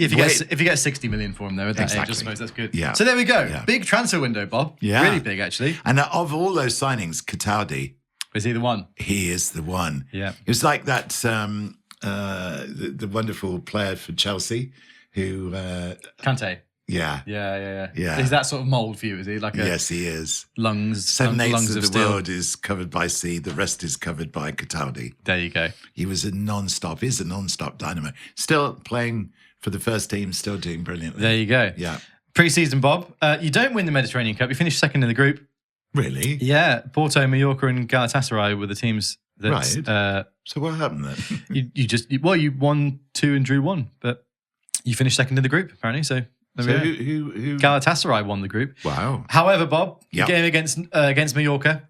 if you get 60 million for him though at that age, I suppose that's good. Yeah. So there we go. Yeah. Big transfer window, Bob. Yeah. Really big, actually. And of all those signings, Cataldi. Is he the one? He is the one. Yeah. It was like that. The wonderful player for Chelsea, who Kante. Yeah. Is that sort of mould for you? Is he like a yes, he is. Lungs. 7/8 of the steel. world is covered by sea. The rest is covered by Cataldi. There you go. He was a non-stop. He's a non-stop dynamo. Still playing for the first team. Still doing brilliantly. There you go. Yeah. Pre-season, Bob. You don't win the Mediterranean Cup. You finished second in the group. Really? Yeah. Porto, Mallorca, and Galatasaray were the teams that. Right. So what happened then? you won 2 and drew 1, but you finished second in the group apparently. So who? Galatasaray won the group. Wow. However, Bob, the game against Mallorca,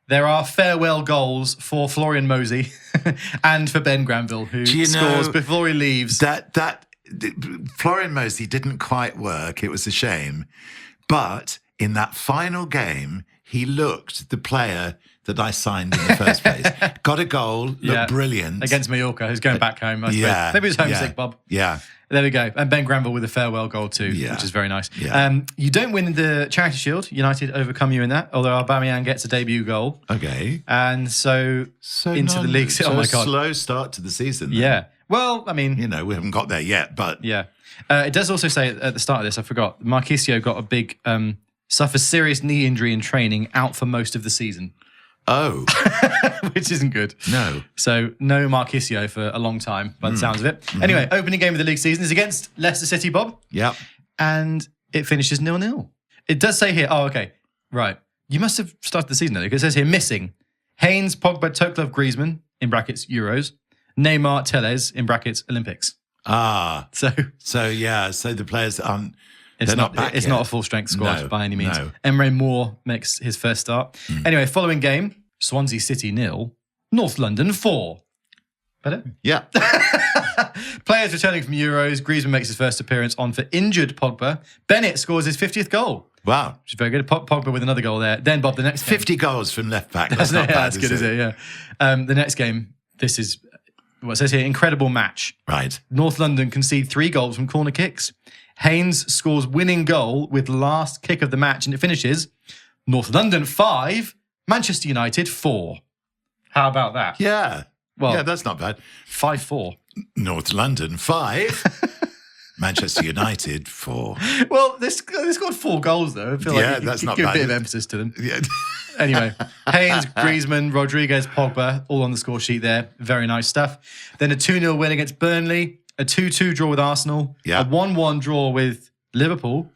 there are farewell goals for Florian Mosey and for Ben Granville, who scores before he leaves. That Florian Mosey didn't quite work. It was a shame, but in that final game, he looked the player that I signed in the first place. Got a goal, looked brilliant. Against Mallorca, who's going back home. Maybe he was homesick, Bob. Yeah. There we go. And Ben Granville with a farewell goal too, which is very nice. Yeah. You don't win the Charity Shield. United overcome you in that, although Aubameyang gets a debut goal. Okay. And so into the league. Oh my God. Slow start to the season. Then. Yeah. Well, I mean... we haven't got there yet, but... Yeah. It does also say at the start of this, I forgot, Marquisio got a big... suffers serious knee injury in training, out for most of the season. Oh. Which isn't good. No. So no Marquisio for a long time, by the sounds of it. Mm-hmm. Anyway, opening game of the league season is against Leicester City, Bob. Yep. And it finishes 0-0. It does say here, right. You must have started the season, though, because it says here missing Haynes, Pogba, Toklov, Griezmann, in brackets, Euros, Neymar, Tellez, in brackets, Olympics. So the players aren't. It's not back It's yet. not a full strength squad by any means. No. Emre Moore makes his first start. Anyway, following game, Swansea City 0, North London 4. Better? Yeah. Players returning from Euros. Griezmann makes his first appearance on for injured Pogba. Bennett scores his 50th goal. Wow. Which is very good. Pogba with another goal there. Then, Bob, the next game. 50 goals from left back. That's not bad, that's good, is it? Yeah. The next game, this is what it says here, incredible match. Right. North London concede 3 goals from corner kicks. Haynes scores winning goal with last kick of the match, and it finishes North London 5, Manchester United 4. How about that? Yeah. Well, yeah, that's not bad. 5-4. North London 5, Manchester United 4. Well, they scored 4 goals, though. I feel like that's not give bad. a bit of emphasis to them. Yeah. Anyway, Haynes, Griezmann, Rodriguez, Pogba, all on the score sheet there. Very nice stuff. Then a 2-0 win against Burnley, a 2-2 draw with Arsenal, a 1-1 draw with Liverpool.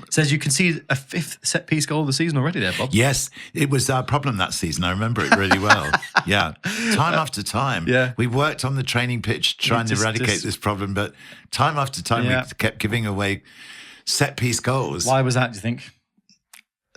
Says you conceded a 5th set-piece goal of the season already there, Bob. Yes, it was our problem that season. I remember it really well. Yeah. Time after time. Yeah. We worked on the training pitch trying to eradicate this problem, but time after time we kept giving away set-piece goals. Why was that, do you think?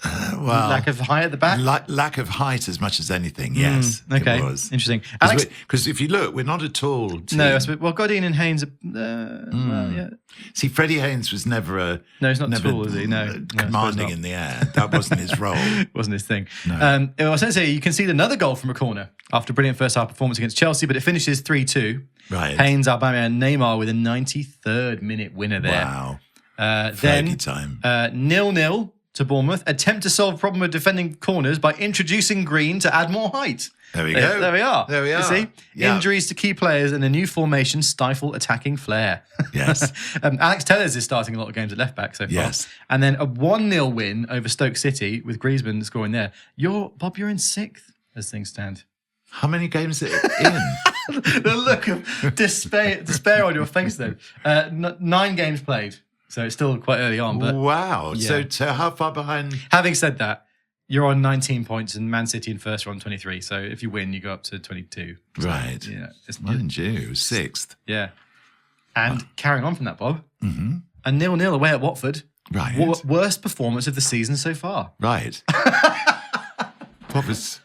Well, lack of height at the back? Lack of height as much as anything, yes. Okay, it was. Interesting. Because if you look, we're not at all... well, Godin and Haynes well, yeah. See, Freddie Haynes was never he's not tall, is he? No. Commanding in the air. That wasn't his role. Wasn't his thing. No. It was say you concede another goal from a corner after a brilliant first half performance against Chelsea, but it finishes 3-2. Right. Haynes, Aubameyang, and Neymar with a 93rd minute winner there. Wow. Then time. 0-0 to Bournemouth. Attempt to solve problem with defending corners by introducing Green to add more height. There we go. There we are. There we are. You see? Yeah. Injuries to key players and a new formation stifle attacking flair. Yes. Alex Tellez is starting a lot of games at left back so far. Yes. And then a 1-0 win over Stoke City with Griezmann scoring there. You're in 6th as things stand. How many games are in? The look of despair on your face then. 9 games played. So it's still quite early on. But Wow. Yeah. So how far behind? having said that, you're on 19 points and Man City in first are on 23. So if you win, you go up to 22. So, Right. Yeah. Mind you, 6th. Yeah. And carrying on from that, Bob, a 0-0 away at Watford. Right. Worst performance of the season so far. Right. What was?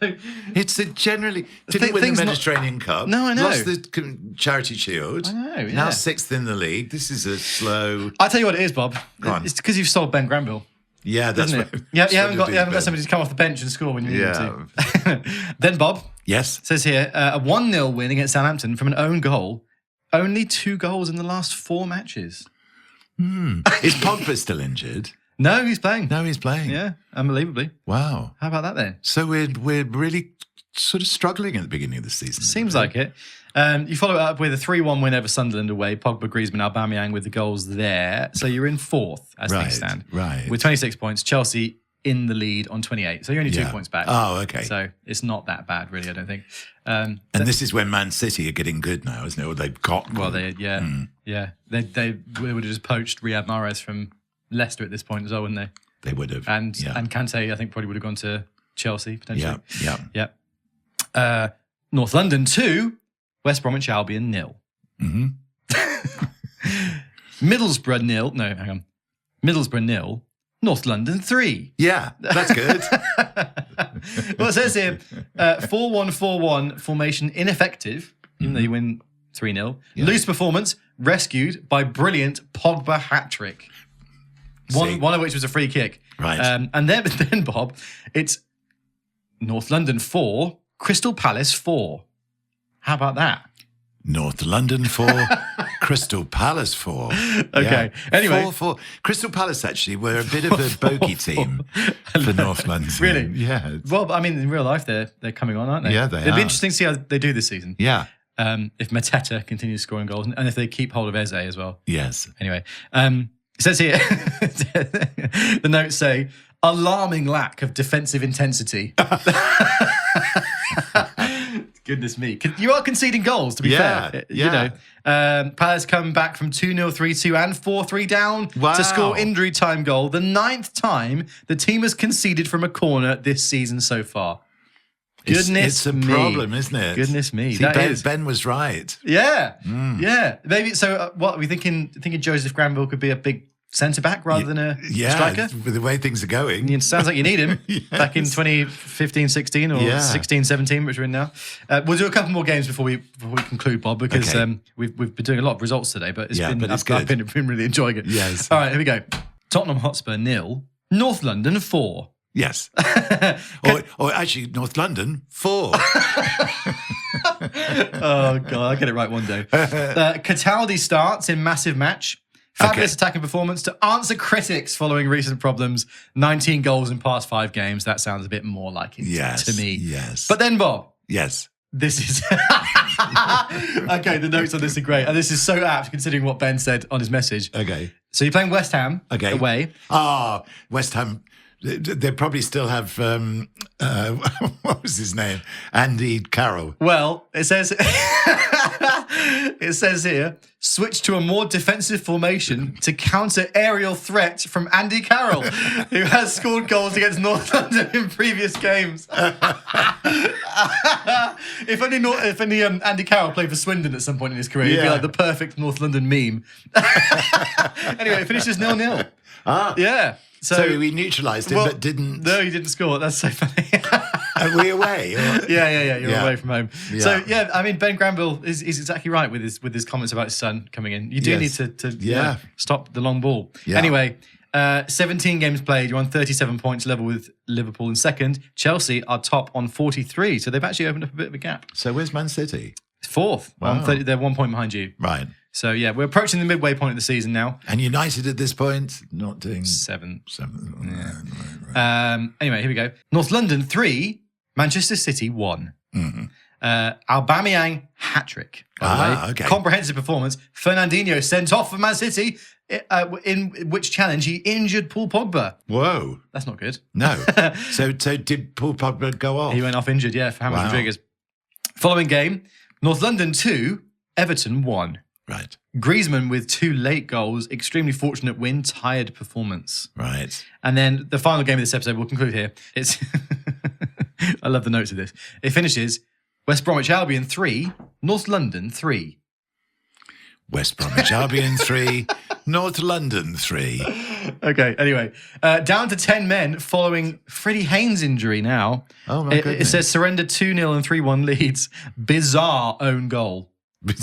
It's a generally didn't win the things not- Mediterranean Cup. No, I know. Lost the Charity Shield. I know, yeah. Now 6th in the league. This is a slow. I'll tell you what it is, Bob. Go on. It's because you've sold Ben Granville. Yeah, that's Isn't right. it? You haven't got somebody to come off the bench and score when you need Yeah. to. Then, Bob, Yes. says here, a 1-0 win against Southampton from an own goal. Only 2 goals in the last 4 matches. Is Pogba still injured? No, he's playing. No, he's playing. Yeah, unbelievably. Wow. How about that then? So we're really sort of struggling at the beginning of the season. Seems like it. You follow it up with a 3-1 win over Sunderland away. Pogba, Griezmann, Aubameyang with the goals there. So you're in 4th as things stand. Right. With 26 points. Chelsea in the lead on 28. So you're only 2 points back. Oh, okay. So it's not that bad, really, I don't think. And this is when Man City are getting good now, isn't it? Or they've got Well, good. yeah. They would have just poached Riyad Mahrez from Leicester at this point as well, wouldn't they? They would have. And Kante, I think, probably would have gone to Chelsea, potentially. Yeah. North London 2, West Bromwich Albion 0. Middlesbrough 0. No, hang on. Middlesbrough 0, North London 3. Yeah, that's good. Well, it says here, 4-1-4-1 formation ineffective, even though you win 3-0. Yeah. Loose performance, rescued by brilliant Pogba hat-trick. One of which was a free kick. Right. And then, Bob, it's North London 4, Crystal Palace 4. How about that? North London 4, Crystal Palace 4. Okay. Anyway. 4-4. Crystal Palace actually were a bit of a bogey team for North London. Really? Yeah. Well, I mean, in real life, they're coming on, aren't they? Yeah, they It'll be are. interesting to see how they do this season. Yeah. If Mateta continues scoring goals and if they keep hold of Eze as well. Yes. Anyway, it says here, the notes say, alarming lack of defensive intensity. Goodness me. You are conceding goals, to be fair. You know, Palace come back from 2-0, 3-2 and 4-3 down to score injury time goal. The 9th time the team has conceded from a corner this season so far. It's a problem, isn't it? Goodness me. See, Ben was right. Yeah. Yeah. Maybe, so what are we thinking Joseph Granville could be a big centre-back rather than a striker? With the way things are going. It sounds like you need him back in 2015-16 or 16-17, which we're in now. We'll do a couple more games before we conclude, Bob, because we've been doing a lot of results today, but I've been really enjoying it. Yes. All right, here we go. Tottenham Hotspur 0, North London 4. Yes. or actually, North London 4. Oh, God, I'll get it right one day. Cataldi starts in massive match. Fabulous attacking performance to answer critics following recent problems. 19 goals in past 5 games. That sounds a bit more like it to me. Yes. But then, Bob. Yes. This is... Okay, the notes on this are great. And this is so apt considering what Ben said on his message. Okay. So you're playing West Ham away. West Ham... They probably still have, what was his name? Andy Carroll. Well, it says here, switch to a more defensive formation to counter aerial threat from Andy Carroll, who has scored goals against North London in previous games. If only Andy Carroll played for Swindon at some point in his career, he'd be like the perfect North London meme. Anyway, it finishes 0-0. Yeah. So we neutralised him, but didn't... No, he didn't score. That's so funny. Are we away? Yeah. You're away from home. Yeah. So, I mean, Ben Granville is exactly right with his comments about his son coming in. You do need to stop the long ball. Yeah. Anyway, 17 games played. You're on 37 points, level with Liverpool in second. Chelsea are top on 43. So they've actually opened up a bit of a gap. So where's Man City? 4th. Wow. They're 1 point behind you. Right. So, we're approaching the midway point of the season now. And United at this point, not doing... 7th. Right. Anyway, here we go. North London 3, Manchester City 1. Mm-hmm. Aubameyang hat-trick, by the way. Okay. Comprehensive performance. Fernandinho sent off for Man City, in which challenge he injured Paul Pogba. Whoa. That's not good. No. So did Paul Pogba go off? He went off injured, for James Rodriguez. Following game, North London 2, Everton 1. Right. Griezmann with 2 late goals, extremely fortunate win, tired performance. Right. And then the final game of this episode, we'll conclude here. It's I love the notes of this. It finishes West Bromwich Albion 3, North London 3. West Bromwich Albion 3, North London 3. Okay, anyway. Down to 10 men following Freddie Haynes' injury now. Oh, my goodness. It says surrender 2-0 and 3-1 leads. Bizarre own goal. Can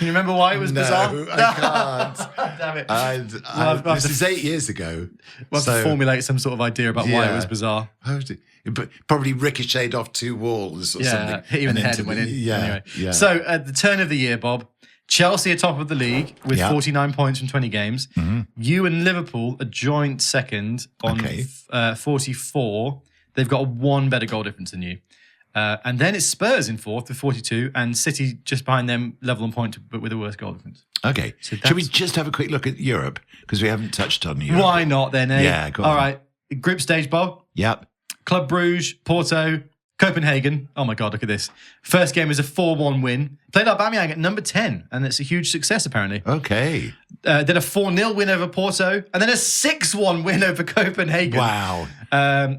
you remember why it was bizarre? No, I can't. Damn it. This is 8 years ago. We'll have to formulate some sort of idea about why it was bizarre. Probably ricocheted off 2 walls or something. Hit you in the head and went in. Yeah. So at the turn of the year, Bob, Chelsea are top of the league with 49 points from 20 games. Mm-hmm. You and Liverpool are joint second on 44. They've got a 1 better goal difference than you. And then it's Spurs in 4th with 42 and City just behind them, level on point, but with a worse goal difference. Okay. So should we just have a quick look at Europe? Because we haven't touched on Europe. Why not then, eh? Yeah, go on. All right. Group stage, Bob. Yep. Club Brugge, Porto, Copenhagen. Oh, my God, look at this. First game is a 4-1 win. Played Aubameyang at number 10, and it's a huge success, apparently. Okay. Then a 4-0 win over Porto, and then a 6-1 win over Copenhagen. Wow.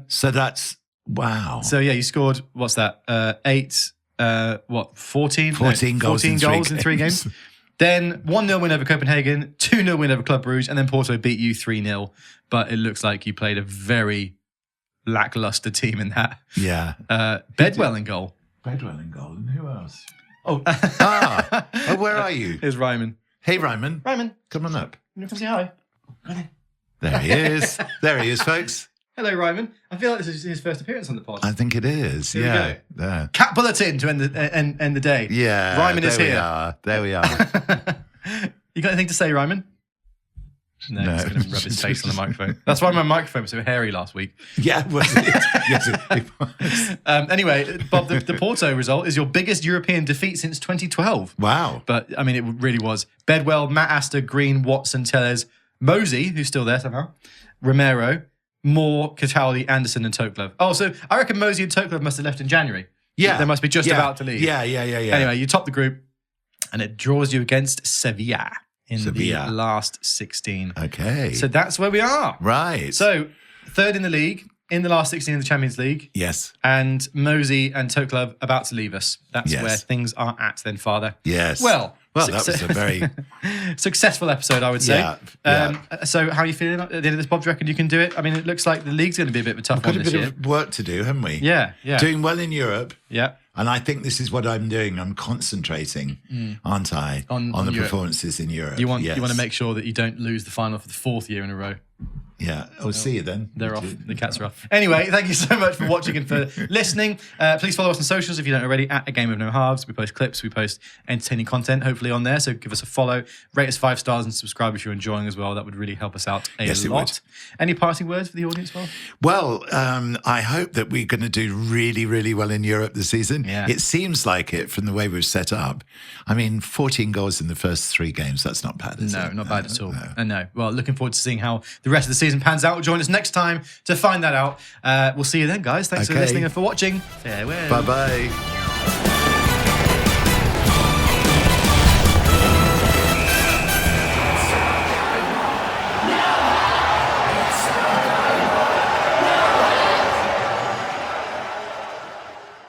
So that's... Wow. So, you scored, what's that? 14 goals in 3 games. Then 1-0 win over Copenhagen, 2-0 win over Club Brugge, and then Porto beat you 3-0. But it looks like you played a very lackluster team in that. Yeah. Bedwell in goal. Bedwell in goal. And who else? Oh, where are you? Here's Ryman. Hey, Ryman. Ryman. Come on up. You want to say hi? There he is. There he is, folks. Hello, Ryman. I feel like this is his first appearance on the pod. I think it is. Here we go. There. Cat bulletin to end the day. Yeah. Ryman is here. There we are. You got anything to say, Ryman? No, he's going to rub his face on the microphone. That's why my microphone was so hairy last week. Yeah, was it? Yes, it was. Anyway, Bob, the Porto result is your biggest European defeat since 2012. Wow. But, I mean, it really was. Bedwell, Matt Astor, Green, Watson, Tellez, Mosey, who's still there somehow, Romero, more Cataldi, Anderson, and Toklev. Oh, so I reckon Mosey and Toklev must have left in January. Yeah. They must be just about to leave. Yeah. Anyway, you top the group, and it draws you against Sevilla in the last 16. Okay. So that's where we are. Right. So, third in the league, in the last 16 of the Champions League. Yes. And Mosey and Toklev about to leave us. That's where things are at then, Father. Yes. Well, that was a very successful episode, I would say. Yeah. So how are you feeling at the end of this, Bob? Do you reckon you can do it? I mean, it looks like the league's going to be a bit of a tough one this year. Got a bit of work to do, haven't we? Yeah. Doing well in Europe. Yeah. And I think this is what I'm doing. I'm concentrating, aren't I, on the Europe. performances in Europe. You want to make sure that you don't lose the final for the 4th year in a row. Yeah. I'll see you then. They're off. The cats are off. Anyway, thank you so much for watching and for listening. Please follow us on socials if you don't already, at A Game of No Halves. We post clips, we post entertaining content, hopefully on there. So give us a follow, rate us 5 stars, and subscribe if you're enjoying as well. That would really help us out a lot. It would. Any parting words for the audience, Will? Well, I hope that we're going to do really, really well in Europe this season. Yeah. It seems like it from the way we've set up. I mean, 14 goals in the first 3 games. That's not bad, is it? No, not bad at all. No. Well, looking forward to seeing how the rest of the season pans out. Join us next time to find that out. We'll see you then, guys. Thanks for listening and for watching. Farewell. Bye-bye.